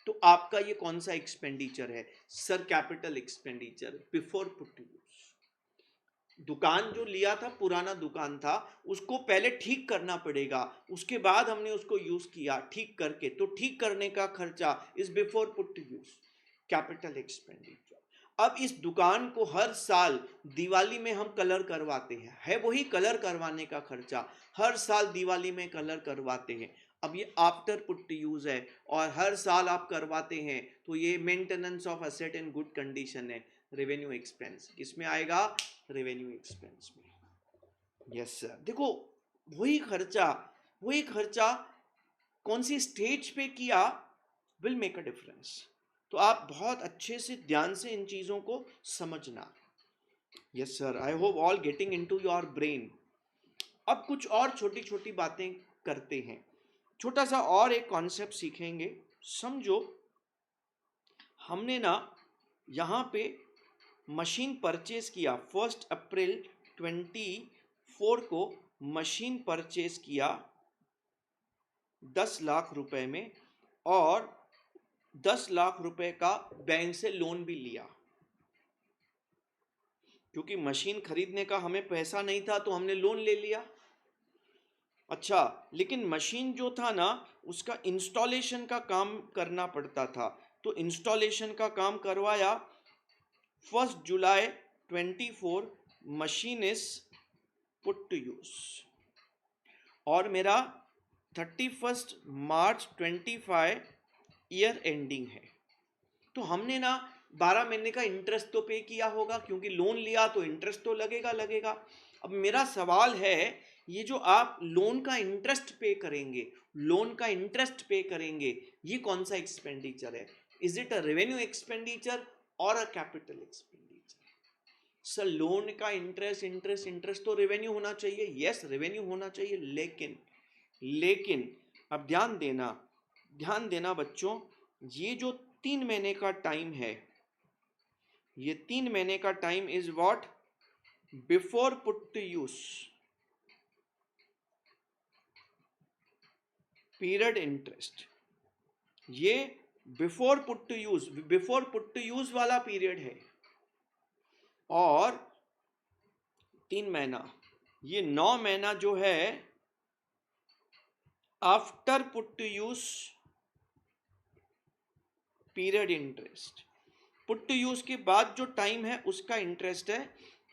तो आपका ये कौन सा एक्सपेंडिचर है? Sir capital expenditure before put. दुकान जो लिया था पुराना दुकान था उसको पहले ठीक करना पड़ेगा, उसके बाद हमने उसको यूज किया ठीक करके, तो ठीक करने का खर्चा is before put to use, capital expenditure. अब इस दुकान को हर साल दिवाली में हम कलर करवाते हैं, है वही कलर करवाने का खर्चा, हर साल दिवाली में कलर करवाते हैं। अब ये आफ्टर पुट टू यूज है और हर साल आप करवाते हैं तो ये maintenance of asset in good condition है, रेवेन्यू एक्सपेंस किसमें आएगा? रेवेन्यू एक्सपेंस में। Yes sir. देखो, वही खर्चा कौन सी स्टेज पे किया विल मेक अ डिफरेंस। तो आप बहुत अच्छे से ध्यान से इन चीजों को समझना। Yes sir, I hope all getting into your brain. अब कुछ और छोटी छोटी बातें करते हैं, छोटा सा और एक कॉन्सेप्ट सीखेंगे। समझो, हमने ना यहाँ पे मशीन परचेज किया 1 अप्रैल 24 को, मशीन परचेज किया 10 लाख रुपए में, और 10 लाख रुपए का बैंक से लोन भी लिया, क्योंकि मशीन खरीदने का हमें पैसा नहीं था तो हमने लोन ले लिया। अच्छा, लेकिन मशीन जो था ना उसका इंस्टॉलेशन का काम करना पड़ता था, तो इंस्टॉलेशन का काम करवाया 1 जुलाई 24, machine is put to use, और मेरा 31 मार्च 25 ईयर एंडिंग है। तो हमने ना 12 महीने का इंटरेस्ट तो पे किया होगा, क्योंकि लोन लिया तो इंटरेस्ट तो लगेगा। अब मेरा सवाल है, ये जो आप लोन का इंटरेस्ट पे करेंगे ये कौन सा एक्सपेंडिचर है? Is it a revenue expenditure और a capital expenditure? Sir loan का इंटरेस्ट तो रेवेन्यू होना चाहिए, यस रेवेन्यू होना चाहिए, लेकिन लेकिन अब ध्यान देना बच्चों, ये जो 3 महीने का टाइम है, ये 3 महीने का time is what, before put to use, period interest. ये बिफोर पुट टू यूज वाला पीरियड है। और 3 महीना, ये 9 महीना जो है after put to use period interest. Put to use के बाद जो टाइम है उसका इंटरेस्ट है।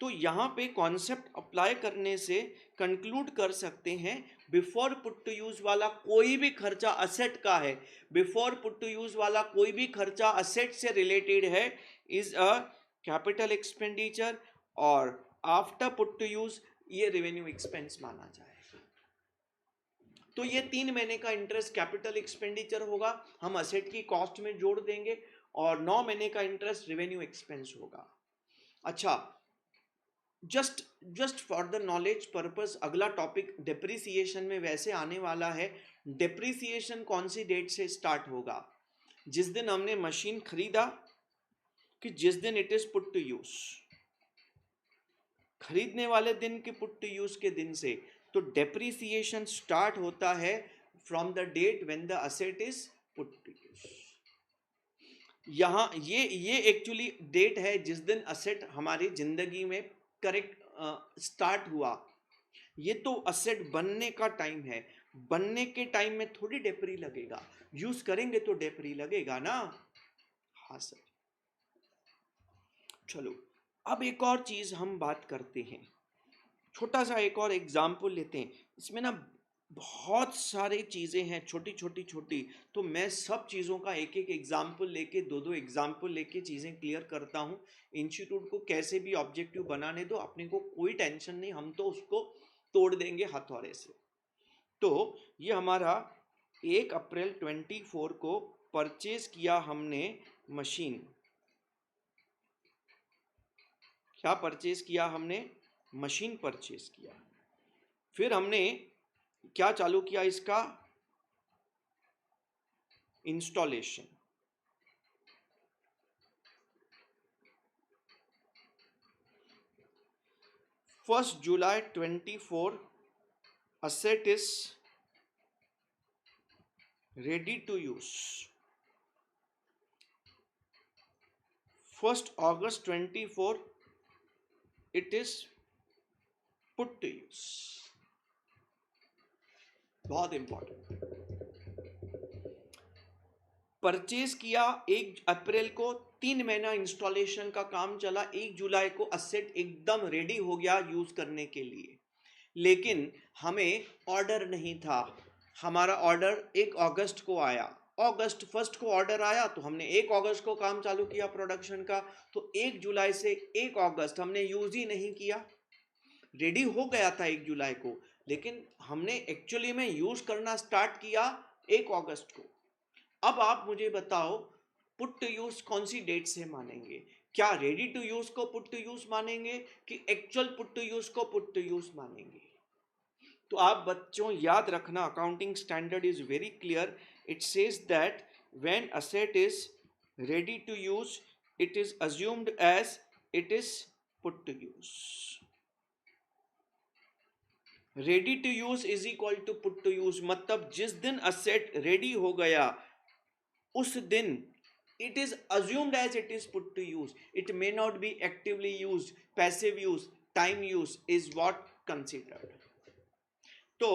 तो यहां पे कॉन्सेप्ट अप्लाई करने से कंक्लूड कर सकते हैं, बिफोर पुट टू यूज वाला कोई भी खर्चा असेट का है, बिफोर पुट टू यूज वाला कोई भी खर्चा असेट से रिलेटेड है, इज अ कैपिटल एक्सपेंडिचर, और आफ्टर पुट टू यूज ये रेवेन्यू एक्सपेंस माना जाएगा। तो ये 3 महीने का इंटरेस्ट कैपिटल एक्सपेंडिचर होगा, हम असेट की कॉस्ट में जोड़ देंगे, और 9 महीने का इंटरेस्ट रेवेन्यू एक्सपेंस होगा। अच्छा, just for the knowledge purpose, अगला टॉपिक डेप्रिसिएशन में वैसे आने वाला है। डेप्रिसिएशन कौन सी डेट से स्टार्ट होगा? जिस दिन हमने मशीन खरीदा, कि जिस दिन it is put to use, खरीदने वाले दिन के पुट टू यूज के दिन से। तो डेप्रिसिएशन स्टार्ट होता है from the date when the asset is put to use. यहाँ ये एक्चुअली डेट है जिस दिन असेट हमारी जिंदगी में करेक्ट स्टार्ट हुआ। ये तो असेट बनने का टाइम है, बनने के टाइम में थोड़ी डेप्री लगेगा, यूज करेंगे तो डेप्री लगेगा ना। हाँ सर। चलो अब एक और चीज हम बात करते हैं, छोटा सा एक और एग्जाम्पल लेते हैं। इसमें ना बहुत सारी चीज़ें हैं, छोटी छोटी छोटी, तो मैं सब चीज़ों का एक एक एग्जाम्पल लेके, दो एग्जाम्पल लेके चीज़ें क्लियर करता हूँ। इंस्टीट्यूट को कैसे भी ऑब्जेक्टिव बनाने दो, अपने को कोई टेंशन नहीं, हम तो उसको तोड़ देंगे हथौड़े से। तो ये हमारा 1 अप्रैल 24 को परचेज किया हमने मशीन। क्या परचेज किया हमने? मशीन परचेज किया। फिर हमने क्या चालू किया? इसका installation. First July 24 asset is ready to use. 1st August 24 it is put to use. बहुत इंपॉर्टेंट। परचेज किया 1 अप्रैल को, 3 महीना इंस्टॉलेशन का काम चला, 1 जुलाई को असेट एकदम रेडी हो गया यूज करने के लिए। लेकिन हमें ऑर्डर नहीं था, हमारा ऑर्डर 1 अगस्त को आया, अगस्त 1 को ऑर्डर आया, तो हमने 1 अगस्त को काम चालू किया प्रोडक्शन का। तो 1 जुलाई से 1 अगस्त हमने यूज ही नहीं किया। रेडी हो गया था 1 जुलाई को, लेकिन हमने एक्चुअली में यूज करना स्टार्ट किया 1 अगस्त को। अब आप मुझे बताओ, पुट टू यूज कौन सी डेट से मानेंगे? क्या रेडी टू यूज को पुट टू यूज मानेंगे, कि एक्चुअल पुट टू यूज को पुट टू यूज मानेंगे? तो आप बच्चों याद रखना, accounting standard is very clear. It says that when asset is ready to use, it is assumed as it is put to use. Ready to use is equal to put to use, मतलब जिस दिन asset ready हो गया उस दिन it is assumed as it is put to use. It may not be actively used, passive use, time use is what considered. तो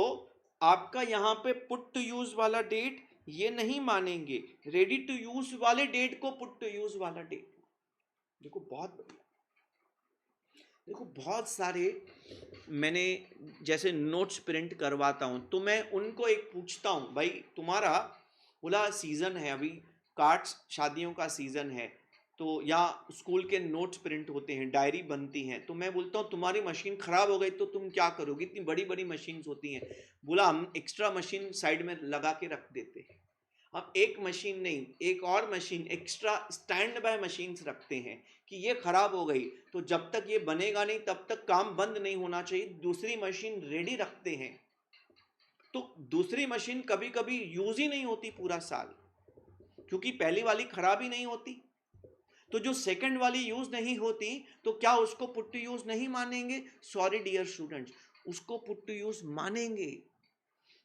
आपका यहां पे पुट टू यूज वाला डेट ये नहीं मानेंगे, रेडी टू यूज वाले डेट को पुट टू यूज वाला डेट। देखो बहुत बढ़िया, देखो बहुत सारे मैंने जैसे नोट्स प्रिंट करवाता हूं, तो मैं उनको एक पूछता हूं, भाई तुम्हारा बोला सीजन है अभी, कार्ड्स शादियों का सीजन है, तो या स्कूल के नोट्स प्रिंट होते हैं, डायरी बनती हैं, तो मैं बोलता हूँ तुम्हारी मशीन खराब हो गई तो तुम क्या करोगे? इतनी बड़ी बड़ी मशीन्स होती हैं। बोला हम एक्स्ट्रा मशीन साइड में लगा के रख देते हैं। हम एक मशीन नहीं, एक और machine extra stand by machines रखते हैं, कि ये खराब हो गई तो जब तक ये बनेगा नहीं तब तक काम बंद नहीं होना चाहिए, दूसरी मशीन रेडी रखते हैं। तो दूसरी मशीन कभी कभी यूज ही नहीं होती पूरा साल, क्योंकि पहली वाली खराब ही नहीं होती। तो जो सेकंड वाली यूज नहीं होती, तो क्या उसको पुट टू यूज नहीं मानेंगे? सॉरी डियर स्टूडेंट्स, उसको पुट टू यूज मानेंगे,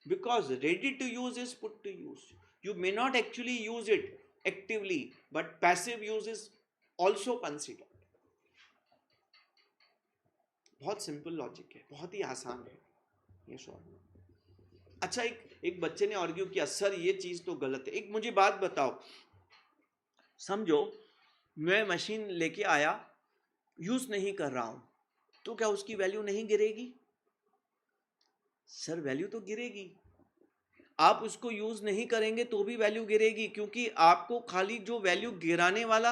because ready to use is put to use. You may not actually use it actively, but passive use is also considered. बहुत सिंपल लॉजिक है, बहुत ही आसान है ये सॉल्व। अच्छा, एक बच्चे ने आर्ग्यू किया, सर ये चीज तो गलत है। एक मुझे बात बताओ, समझो मैं मशीन लेके आया, यूज नहीं कर रहा हूं, तो क्या उसकी वैल्यू नहीं गिरेगी? सर वैल्यू तो गिरेगी। आप उसको यूज नहीं करेंगे तो भी वैल्यू गिरेगी, क्योंकि आपको खाली जो वैल्यू गिराने वाला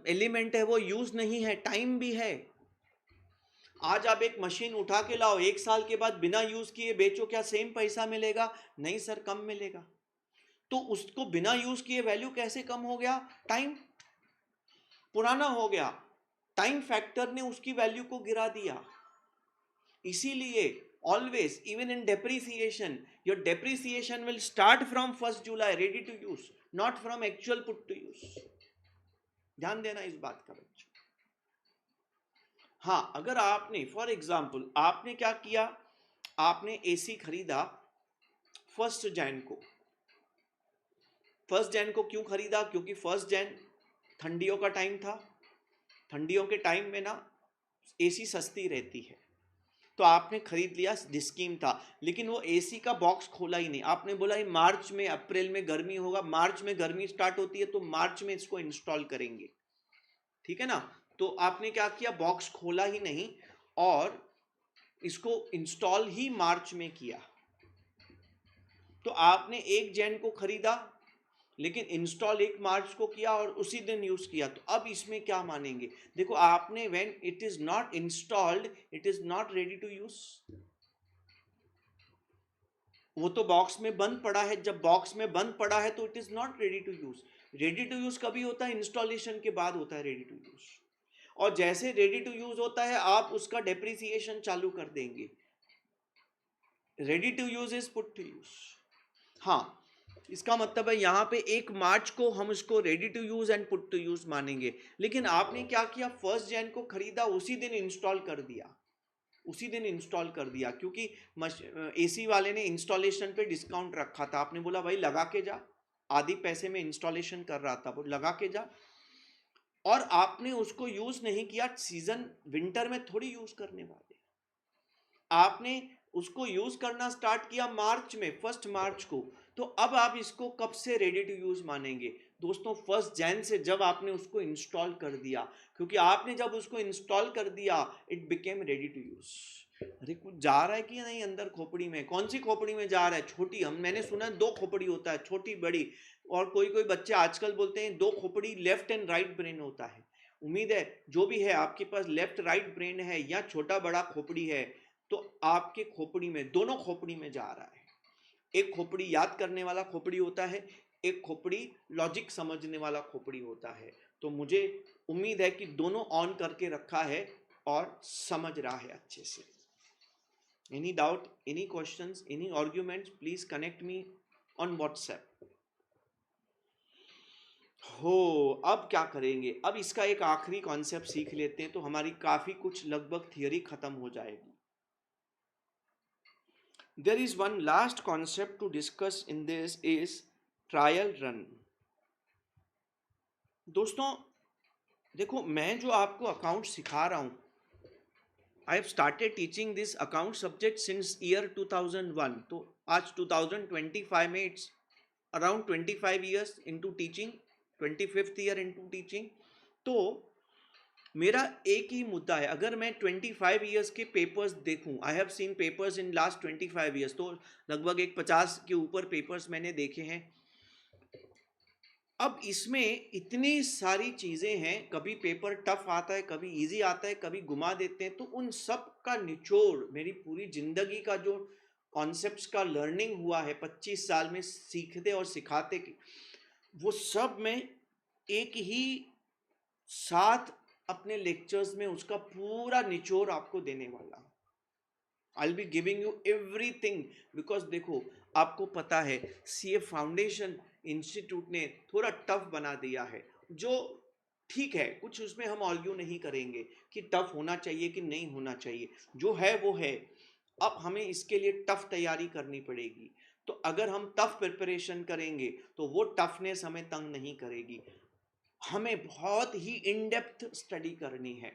एलिमेंट है वो यूज नहीं है, टाइम भी है। आज आप एक मशीन उठा के लाओ, 1 साल के बाद बिना यूज किए बेचो, क्या सेम पैसा मिलेगा? नहीं सर, कम मिलेगा। तो उसको बिना यूज किए वैल्यू कैसे कम हो गया? टाइम पुराना हो गया, टाइम फैक्टर ने उसकी वैल्यू को गिरा दिया। इसीलिए always, even in depreciation, your depreciation will start from 1st July ready to use, not from actual put to use. ध्यान देना इस बात का बच्चों। हाँ, अगर आपने फॉर एग्जाम्पल आपने क्या किया, आपने एसी खरीदा 1 जैन को। 1 जैन को क्यों खरीदा? क्योंकि 1 जैन ठंडियों का टाइम था, ठंडियों के टाइम में ना एसी सस्ती रहती है, तो आपने खरीद लिया, स्कीम था। लेकिन वो एसी का बॉक्स खोला ही नहीं, आपने बोला ये मार्च में अप्रैल में गर्मी होगा, मार्च में गर्मी स्टार्ट होती है तो मार्च में इसको इंस्टॉल करेंगे, ठीक है ना। तो आपने क्या किया, बॉक्स खोला ही नहीं और इसको इंस्टॉल ही मार्च में किया। तो आपने 1 जैन को खरीदा, लेकिन इंस्टॉल 1 मार्च को किया और उसी दिन यूज किया। तो अब इसमें क्या मानेंगे? देखो, आपने when it is not installed, it is not ready to use. वो तो बॉक्स में बंद पड़ा है, जब बॉक्स में बंद पड़ा है तो it is not ready to use. Ready to use कभी होता है? इंस्टॉलेशन के बाद होता है रेडी टू यूज। और जैसे रेडी टू यूज होता है, आप उसका डेप्रिसिएशन चालू कर देंगे। Ready to use is put to use. हाँ, इसका मतलब है यहां पे 1 मार्च को हम इसको ready to use and put to use मानेंगे। लेकिन आपने क्या किया, 1 जैन को खरीदा, उसी दिन इंस्टॉल कर दिया, उसी दिन इंस्टॉल कर दिया, क्योंकि एसी वाले ने इंस्टॉलेशन पे डिस्काउंट रखा था। आपने बोला भाई लगा के जा, आधे पैसे में इंस्टॉलेशन कर रहा था वो, लगा के जा। और आपने उसको यूज नहीं किया, सीजन विंटर में थोड़ी यूज करने वाले, आपने उसको यूज करना स्टार्ट किया मार्च में, 1 मार्च को। तो अब आप इसको कब से रेडी टू यूज मानेंगे? दोस्तों 1 जैन से, जब आपने उसको इंस्टॉल कर दिया, क्योंकि आपने जब उसको इंस्टॉल कर दिया it became ready to use. अरे कुछ जा रहा है कि नहीं अंदर खोपड़ी में? कौन सी खोपड़ी में जा रहा है? छोटी, हम मैंने सुना है 2 खोपड़ी होता है, छोटी बड़ी। और कोई कोई बच्चे आजकल बोलते हैं 2 खोपड़ी, लेफ्ट एंड राइट ब्रेन होता है। उम्मीद है जो भी है आपके पास लेफ्ट राइट ब्रेन है या छोटा बड़ा खोपड़ी है, तो आपके खोपड़ी में, दोनों खोपड़ी में जा रहा है। एक खोपड़ी याद करने वाला खोपड़ी होता है, एक खोपड़ी लॉजिक समझने वाला खोपड़ी होता है। तो मुझे उम्मीद है कि दोनों ऑन करके रखा है और समझ रहा है अच्छे से। Any doubt, any questions, any arguments, please connect me on WhatsApp. हो, अब क्या करेंगे? अब इसका एक आखिरी कॉन्सेप्ट सीख लेते हैं, तो हमारी काफी कुछ लगभग थियरी खत्म हो जाएगी। There is one last concept to discuss in this is trial run. दोस्तों देखो, मैं जो आपको अकाउंट सिखा रहा हूं, I have started teaching this account subject since year 2001। तो आज 2025 में it's around 25 years into teaching, 25th year into teaching. तो मेरा एक ही मुद्दा है, अगर मैं 25 ईयर्स के पेपर्स देखूं, I have seen papers in last 25 years, तो लगभग एक 50 के ऊपर पेपर्स मैंने देखे हैं। अब इसमें इतनी सारी चीज़ें हैं, कभी पेपर टफ आता है, कभी इजी आता है, कभी घुमा देते हैं। तो उन सब का निचोड़, मेरी पूरी ज़िंदगी का जो कॉन्सेप्ट्स का लर्निंग हुआ है 25 साल में सीखते और सिखाते की, वो सब मैं एक ही साथ अपने लेक्चर्स में उसका पूरा निचोड़ आपको देने वाला हूं। I will be giving you everything, because देखो आपको पता है सीए फाउंडेशन इंस्टीट्यूट ने थोड़ा टफ बना दिया है, जो ठीक है, कुछ उसमें हम आर्ग्यू नहीं करेंगे कि टफ होना चाहिए कि नहीं होना चाहिए, जो है वो है। अब हमें इसके लिए टफ तैयारी करनी पड़ेगी। तो अगर हम टफ प्रिपरेशन करेंगे तो वो टफनेस हमें तंग नहीं करेगी। हमें बहुत ही इन डेप्थ स्टडी करनी है,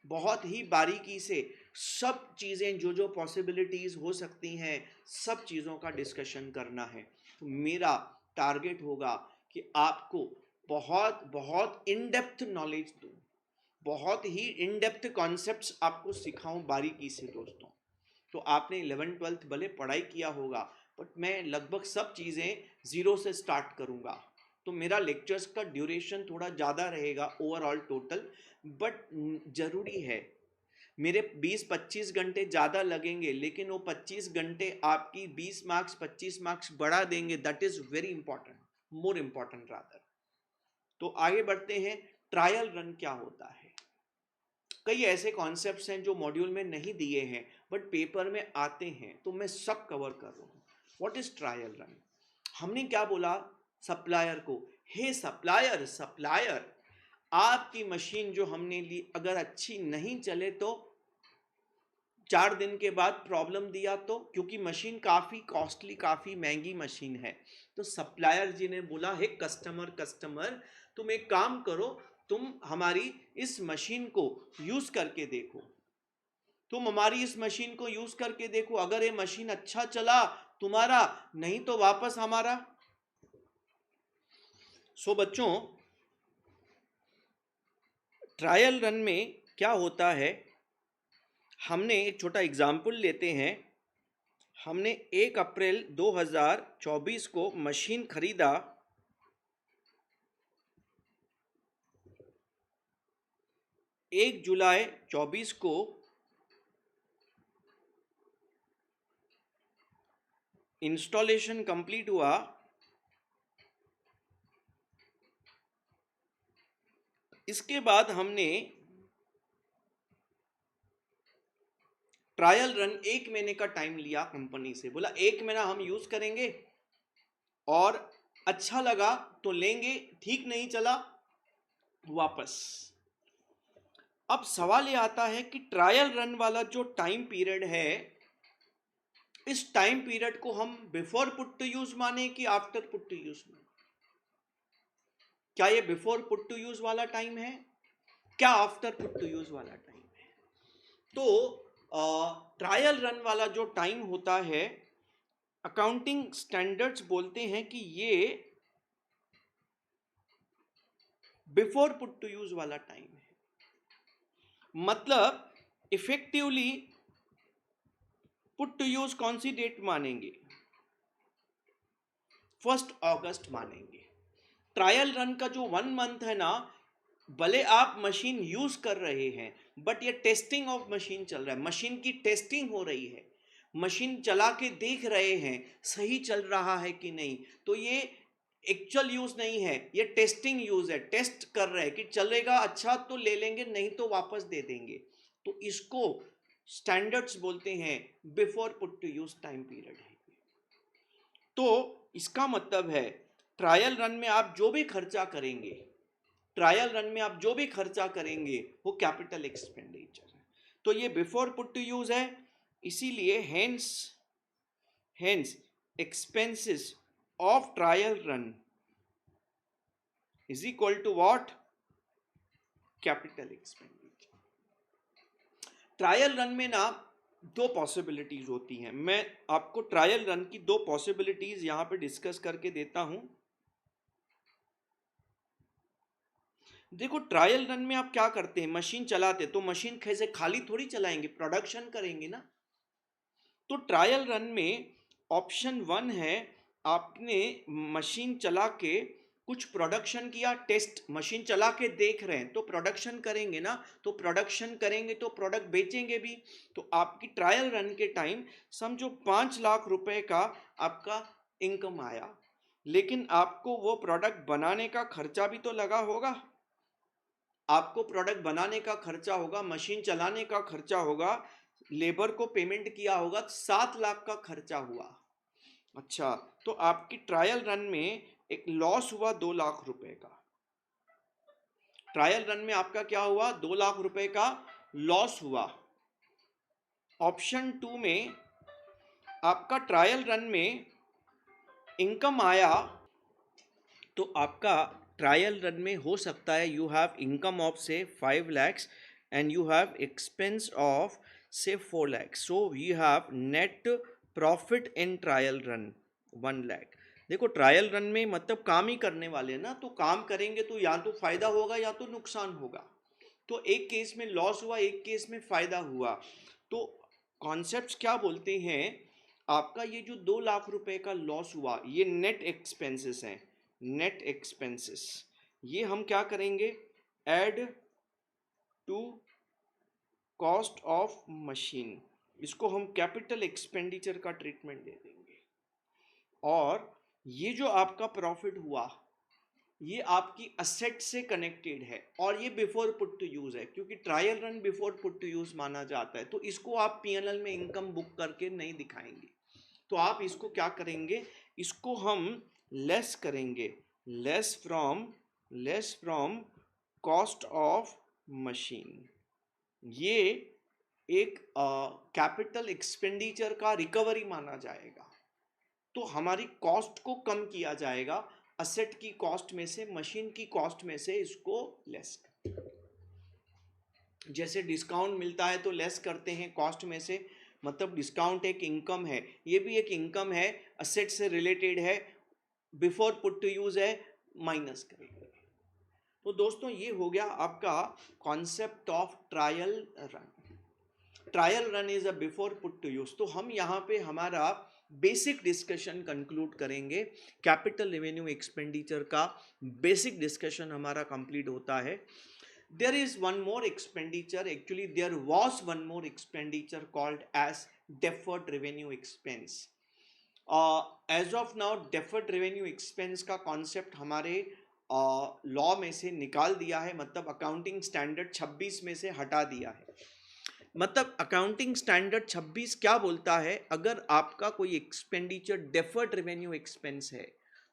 बहुत ही बारीकी से सब चीज़ें जो जो पॉसिबिलिटीज़ हो सकती हैं सब चीज़ों का डिस्कशन करना है। तो मेरा टारगेट होगा कि आपको बहुत बहुत इन डेप्थ नॉलेज दूं, बहुत ही इन डेप्थ कॉन्सेप्ट्स आपको सिखाऊं बारीकी से दोस्तों। तो आपने 11th-12th भले पढ़ाई किया होगा, बट मैं लगभग सब चीज़ें ज़ीरो से स्टार्ट करूँगा। तो मेरा लेक्चर्स का ड्यूरेशन थोड़ा ज़्यादा रहेगा ओवरऑल टोटल, बट ज़रूरी है मेरे 20-25 घंटे ज़्यादा लगेंगे, लेकिन वो 25 घंटे आपकी 20 मार्क्स 25 मार्क्स बढ़ा देंगे। That is very important, more important rather. तो आगे बढ़ते हैं, ट्रायल रन क्या होता है। कई ऐसे कॉन्सेप्ट्स हैं जो मॉड्यूल में नहीं दिए हैं बट पेपर में आते हैं, तो मैं सब कवर कर रहा हूँ। What is trial run? हमने क्या बोला सप्लायर को, हे सप्लायर, सप्लायर आपकी मशीन जो हमने ली अगर अच्छी नहीं चले तो 4 दिन के बाद प्रॉब्लम दिया तो, क्योंकि मशीन काफ़ी कॉस्टली काफ़ी महंगी मशीन है। तो सप्लायर जी ने बोला हे कस्टमर, कस्टमर तुम एक काम करो, तुम हमारी इस मशीन को यूज़ करके देखो, तुम हमारी इस मशीन को यूज़ करके देखो, अगर ये मशीन अच्छा चला तुम्हारा, नहीं तो वापस हमारा। सो बच्चों, ट्रायल रन में क्या होता है, हमने एक छोटा एग्जाम्पल लेते हैं। हमने 1 अप्रैल 2024 को मशीन खरीदा, 1 जुलाई 24 को इंस्टॉलेशन कंप्लीट हुआ, इसके बाद हमने ट्रायल रन 1 महीने का टाइम लिया कंपनी से, बोला 1 महीना हम यूज करेंगे और अच्छा लगा तो लेंगे, ठीक नहीं चला वापस। अब सवाल ये आता है कि ट्रायल रन वाला जो टाइम पीरियड है, इस टाइम पीरियड को हम बिफोर पुट टू यूज माने कि आफ्टर पुट टू यूज माने? क्या ये बिफोर पुट टू यूज वाला टाइम है, क्या आफ्टर पुट टू यूज वाला टाइम है? तो ट्रायल रन वाला जो टाइम होता है, अकाउंटिंग स्टैंडर्ड्स बोलते हैं कि ये बिफोर पुट टू यूज वाला टाइम है। मतलब इफेक्टिवली पुट टू यूज कौन सी डेट मानेंगे? 1 अगस्त मानेंगे। ट्रायल रन का जो 1 मंथ है ना, भले आप मशीन यूज कर रहे हैं बट ये टेस्टिंग ऑफ मशीन चल रहा है, मशीन की टेस्टिंग हो रही है, मशीन चला के देख रहे हैं सही चल रहा है कि नहीं। तो ये एक्चुअल यूज नहीं है, ये टेस्टिंग यूज है, टेस्ट कर रहे हैं कि चलेगा अच्छा तो ले लेंगे, नहीं तो वापस दे देंगे। तो इसको स्टैंडर्ड्स बोलते हैं, before put to use time period है। तो इसका मतलब है ट्रायल रन में आप जो भी खर्चा करेंगे, ट्रायल रन में आप जो भी खर्चा करेंगे वो कैपिटल एक्सपेंडिचर है। तो ये बिफोर पुट टू यूज है, इसीलिए hence hence expenses of trial run is equal to what? Capital expenditure. Trial run में ना 2 पॉसिबिलिटीज होती हैं, मैं आपको ट्रायल रन की 2 पॉसिबिलिटीज यहां पे डिस्कस करके देता हूं। देखो ट्रायल रन में आप क्या करते हैं, मशीन चलाते, तो मशीन कैसे खाली थोड़ी चलाएंगे, प्रोडक्शन करेंगे ना। तो ट्रायल रन में ऑप्शन 1 है, आपने मशीन चला के कुछ प्रोडक्शन किया, टेस्ट मशीन चला के देख रहे हैं तो प्रोडक्शन करेंगे ना, तो प्रोडक्शन करेंगे तो प्रोडक्ट बेचेंगे भी। तो आपकी ट्रायल रन के टाइम समझो 5 लाख रुपए का आपका इनकम आया, लेकिन आपको वो प्रोडक्ट बनाने का खर्चा भी तो लगा होगा, आपको प्रोडक्ट बनाने का खर्चा होगा, मशीन चलाने का खर्चा होगा, लेबर को पेमेंट किया होगा, 7 लाख का खर्चा हुआ। अच्छा, तो आपकी ट्रायल रन में एक लॉस हुआ 2 लाख रुपए का। ट्रायल रन में आपका क्या हुआ? 2 लाख रुपए का लॉस हुआ। ऑप्शन 2 में आपका ट्रायल रन में इनकम आया, तो आपका ट्रायल रन में हो सकता है यू हैव इनकम ऑफ से 5 lakhs and you have expense of से 4 lakhs, so you have net profit in trial run 1 lakh। देखो ट्रायल रन में मतलब काम ही करने वाले हैं ना, तो काम करेंगे तो या तो फायदा होगा या तो नुकसान होगा। तो एक केस में लॉस हुआ, एक केस में फायदा हुआ। तो कॉन्सेप्ट्स क्या बोलते हैं, आपका ये जो 2 लाख रुपए का लॉस हुआ ये नेट एक्सपेंसेस हैं, नेट एक्सपेंसेस। ये हम क्या करेंगे, add to cost of machine, इसको हम कैपिटल एक्सपेंडिचर का ट्रीटमेंट दे देंगे। और ये जो आपका प्रॉफिट हुआ ये आपकी असेट से कनेक्टेड है और ये बिफोर पुट टू यूज है, क्योंकि trial run before put to use माना जाता है, तो इसको आप पीएनएल में इनकम बुक करके नहीं दिखाएंगे। तो आप इसको क्या करेंगे, इसको हम लेस करेंगे, less from cost of machine. ये एक कैपिटल एक्सपेंडिचर का रिकवरी माना जाएगा। तो हमारी कॉस्ट को कम किया जाएगा, असेट की कॉस्ट में से, मशीन की कॉस्ट में से इसको लेस। जैसे डिस्काउंट मिलता है तो लेस करते हैं कॉस्ट में से, मतलब डिस्काउंट एक इनकम है, ये भी एक इनकम है, असेट से रिलेटेड है, बिफोर पुट टू यूज है, माइनस करेंगे। तो दोस्तों ये हो गया आपका concept of trial run. Trial run is a before put to use. तो हम यहाँ पे हमारा बेसिक डिस्कशन कंक्लूड करेंगे, कैपिटल रेवेन्यू एक्सपेंडिचर का बेसिक डिस्कशन हमारा कंप्लीट होता है। There is one more expenditure, actually there was one more expenditure called as deferred revenue expense. As of now deferred revenue expense का concept हमारे law में से निकाल दिया है, मतलब अकाउंटिंग स्टैंडर्ड 26 में से हटा दिया है। मतलब अकाउंटिंग स्टैंडर्ड 26 क्या बोलता है, अगर आपका कोई एक्सपेंडिचर डेफर्ड रेवेन्यू एक्सपेंस है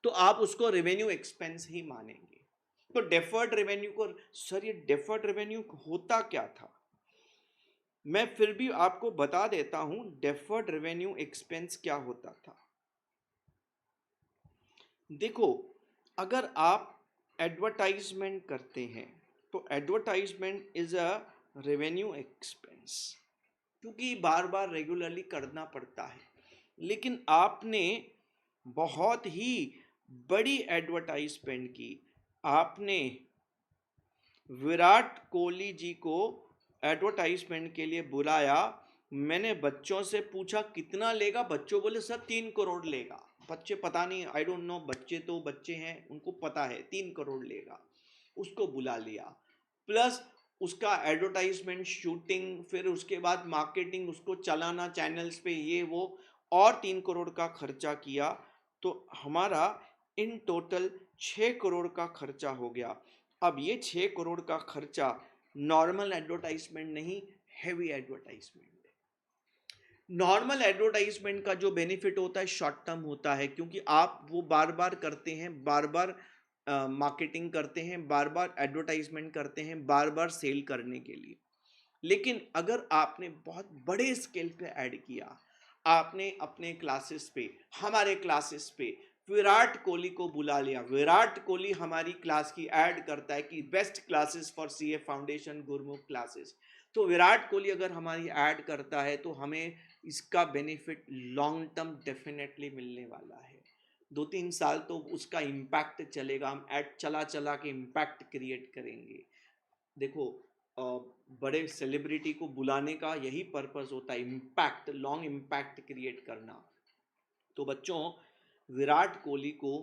तो आप उसको रेवेन्यू एक्सपेंस ही मानेंगे। तो डेफर्ड रेवेन्यू को, सर ये डेफर्ड रेवेन्यू होता क्या था, मैं फिर भी आपको बता देता हूं डेफर्ड रेवेन्यू एक्सपेंस क्या होता था। देखो अगर आप एडवर्टाइजमेंट करते हैं तो advertisement is a revenue expense, क्योंकि बार बार रेगुलरली करना पड़ता है। लेकिन आपने बहुत ही बड़ी एडवर्टाइजमेंट की, आपने विराट कोहली जी को एडवर्टाइजमेंट के लिए बुलाया, मैंने बच्चों से पूछा कितना लेगा, बच्चों बोले सर 3 करोड़ लेगा। बच्चे पता नहीं, आई डोंट नो, बच्चे तो बच्चे हैं, उनको पता है 3 करोड़ लेगा। उसको बुला लिया, प्लस उसका एडवर्टाइजमेंट शूटिंग, फिर उसके बाद मार्केटिंग, उसको चलाना चैनल्स पे, ये वो, और 3 करोड़ का खर्चा किया। तो हमारा इन टोटल 6 करोड़ का खर्चा हो गया। अब ये 6 करोड़ का खर्चा नॉर्मल एडवर्टाइजमेंट नहीं, हैवी एडवर्टाइजमेंट। नॉर्मल एडवर्टाइजमेंट का जो बेनिफिट होता है शॉर्ट टर्म होता है, क्योंकि आप वो बार बार करते हैं, बार बार मार्केटिंग करते हैं, बार बार एडवर्टाइजमेंट करते हैं, बार बार सेल करने के लिए। लेकिन अगर आपने बहुत बड़े स्केल पे ऐड किया, आपने अपने क्लासेस पे, हमारे क्लासेस पे विराट कोहली को बुला लिया, विराट कोहली हमारी क्लास की ऐड करता है कि best classes for CA foundation Gurmukh classes, तो विराट कोहली अगर हमारी ऐड करता है तो हमें इसका बेनिफिट लॉन्ग टर्म डेफिनेटली मिलने वाला है। 2-3 साल तो उसका इम्पैक्ट चलेगा, हम ऐड चला चला के इम्पैक्ट क्रिएट करेंगे। देखो बड़े सेलिब्रिटी को बुलाने का यही पर्पस होता है, इम्पैक्ट, लॉन्ग इम्पैक्ट क्रिएट करना। तो बच्चों विराट कोहली को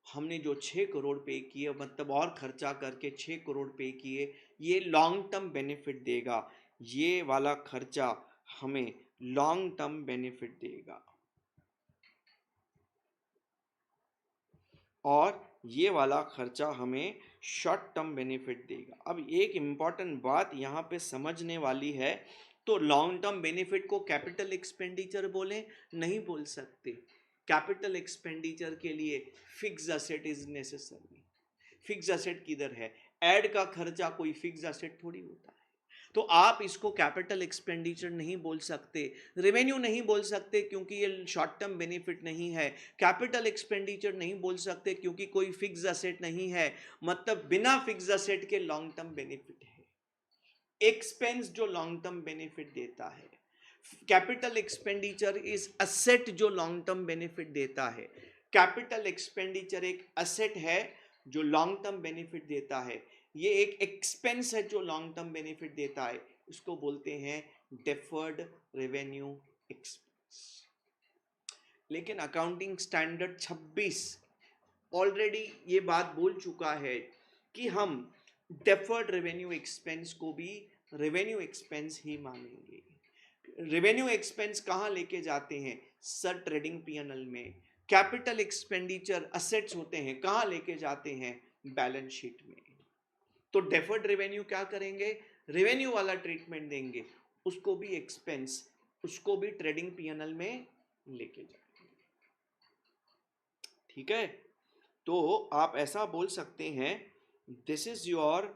हमने जो 6 करोड़ पे किए, मतलब और खर्चा करके 6 करोड़ पे किए, ये लॉन्ग टर्म बेनिफिट देगा, ये वाला खर्चा हमें लॉन्ग टर्म बेनिफिट देगा, और ये वाला खर्चा हमें शॉर्ट टर्म बेनिफिट देगा। अब एक इम्पॉर्टेंट बात यहाँ पे समझने वाली है, तो लॉन्ग टर्म बेनिफिट को कैपिटल एक्सपेंडिचर बोलें? नहीं बोल सकते। कैपिटल एक्सपेंडिचर के लिए fix asset is necessary. Fix asset किधर है? एड का खर्चा कोई फिक्स असेट थोड़ी होता है। तो आप इसको कैपिटल एक्सपेंडिचर नहीं बोल सकते, रेवेन्यू नहीं बोल सकते क्योंकि ये शॉर्ट टर्म बेनिफिट नहीं है, कैपिटल एक्सपेंडिचर नहीं बोल सकते क्योंकि कोई फिक्स असेट नहीं है, मतलब बिना फिक्स असेट के लॉन्ग टर्म बेनिफिट है। एक्सपेंस जो लॉन्ग टर्म बेनिफिट देता है, कैपिटल एक्सपेंडिचर इज असेट जो लॉन्ग टर्म बेनिफिट देता है। कैपिटल एक्सपेंडिचर एक असेट है जो लॉन्ग टर्म बेनिफिट देता है। ये एक एक्सपेंस है जो लॉन्ग टर्म बेनिफिट देता है, उसको बोलते हैं डेफर्ड रेवेन्यू एक्सपेंस। लेकिन अकाउंटिंग स्टैंडर्ड 26 ऑलरेडी ये बात बोल चुका है कि हम डेफर्ड रेवेन्यू एक्सपेंस को भी रेवेन्यू एक्सपेंस ही मानेंगे। रेवेन्यू एक्सपेंस कहाँ लेके जाते हैं? सर ट्रेडिंग पीएनएल में। कैपिटल एक्सपेंडिचर असेट्स होते हैं, कहाँ लेके जाते हैं? बैलेंस शीट में। तो डेफर्ड रेवेन्यू क्या करेंगे? रेवेन्यू वाला ट्रीटमेंट देंगे, उसको भी एक्सपेंस, उसको भी ट्रेडिंग पीएनएल में लेके जाएंगे। ठीक है, तो आप ऐसा बोल सकते हैं, this is your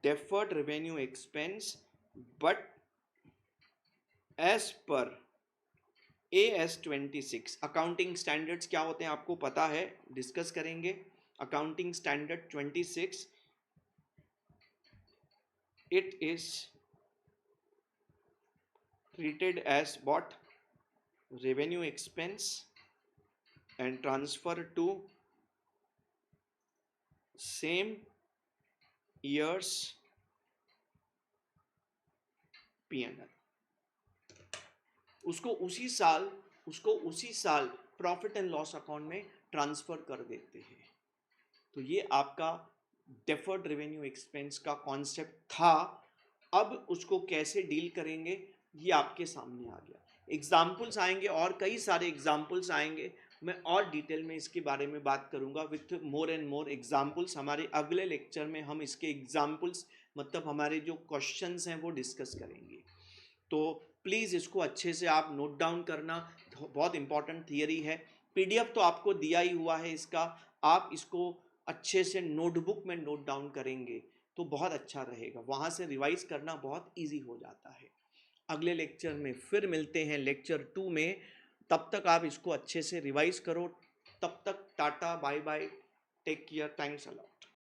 deferred revenue expense but as per AS 26 accounting standards क्या होते हैं आपको पता है, डिस्कस करेंगे। Accounting standard 26, it is treated as what? Revenue expense and transfer to same year's P&L। उसको उसी साल प्रॉफिट एंड लॉस अकाउंट में ट्रांसफर कर देते हैं। तो ये आपका डेफर्ड रेवेन्यू एक्सपेंस का कॉन्सेप्ट था। अब उसको कैसे डील करेंगे ये आपके सामने आ गया। एग्जाम्पल्स आएंगे और कई सारे एग्जाम्पल्स आएंगे, मैं और डिटेल में इसके बारे में बात करूंगा with more and more examples. हमारे अगले लेक्चर में हम इसके एग्जाम्पल्स मतलब हमारे जो क्वेश्चंस हैं वो डिस्कस करेंगे। तो प्लीज़ इसको अच्छे से आप नोट डाउन करना, बहुत इंपॉर्टेंट थियरी है। पीडीएफ तो आपको दिया ही हुआ है इसका, आप इसको अच्छे से नोटबुक में नोट डाउन करेंगे तो बहुत अच्छा रहेगा, वहाँ से रिवाइज करना बहुत इजी हो जाता है। अगले लेक्चर में फिर मिलते हैं लेक्चर 2 में, तब तक आप इसको अच्छे से रिवाइज करो। तब तक tata, bye bye, take care, thanks a lot.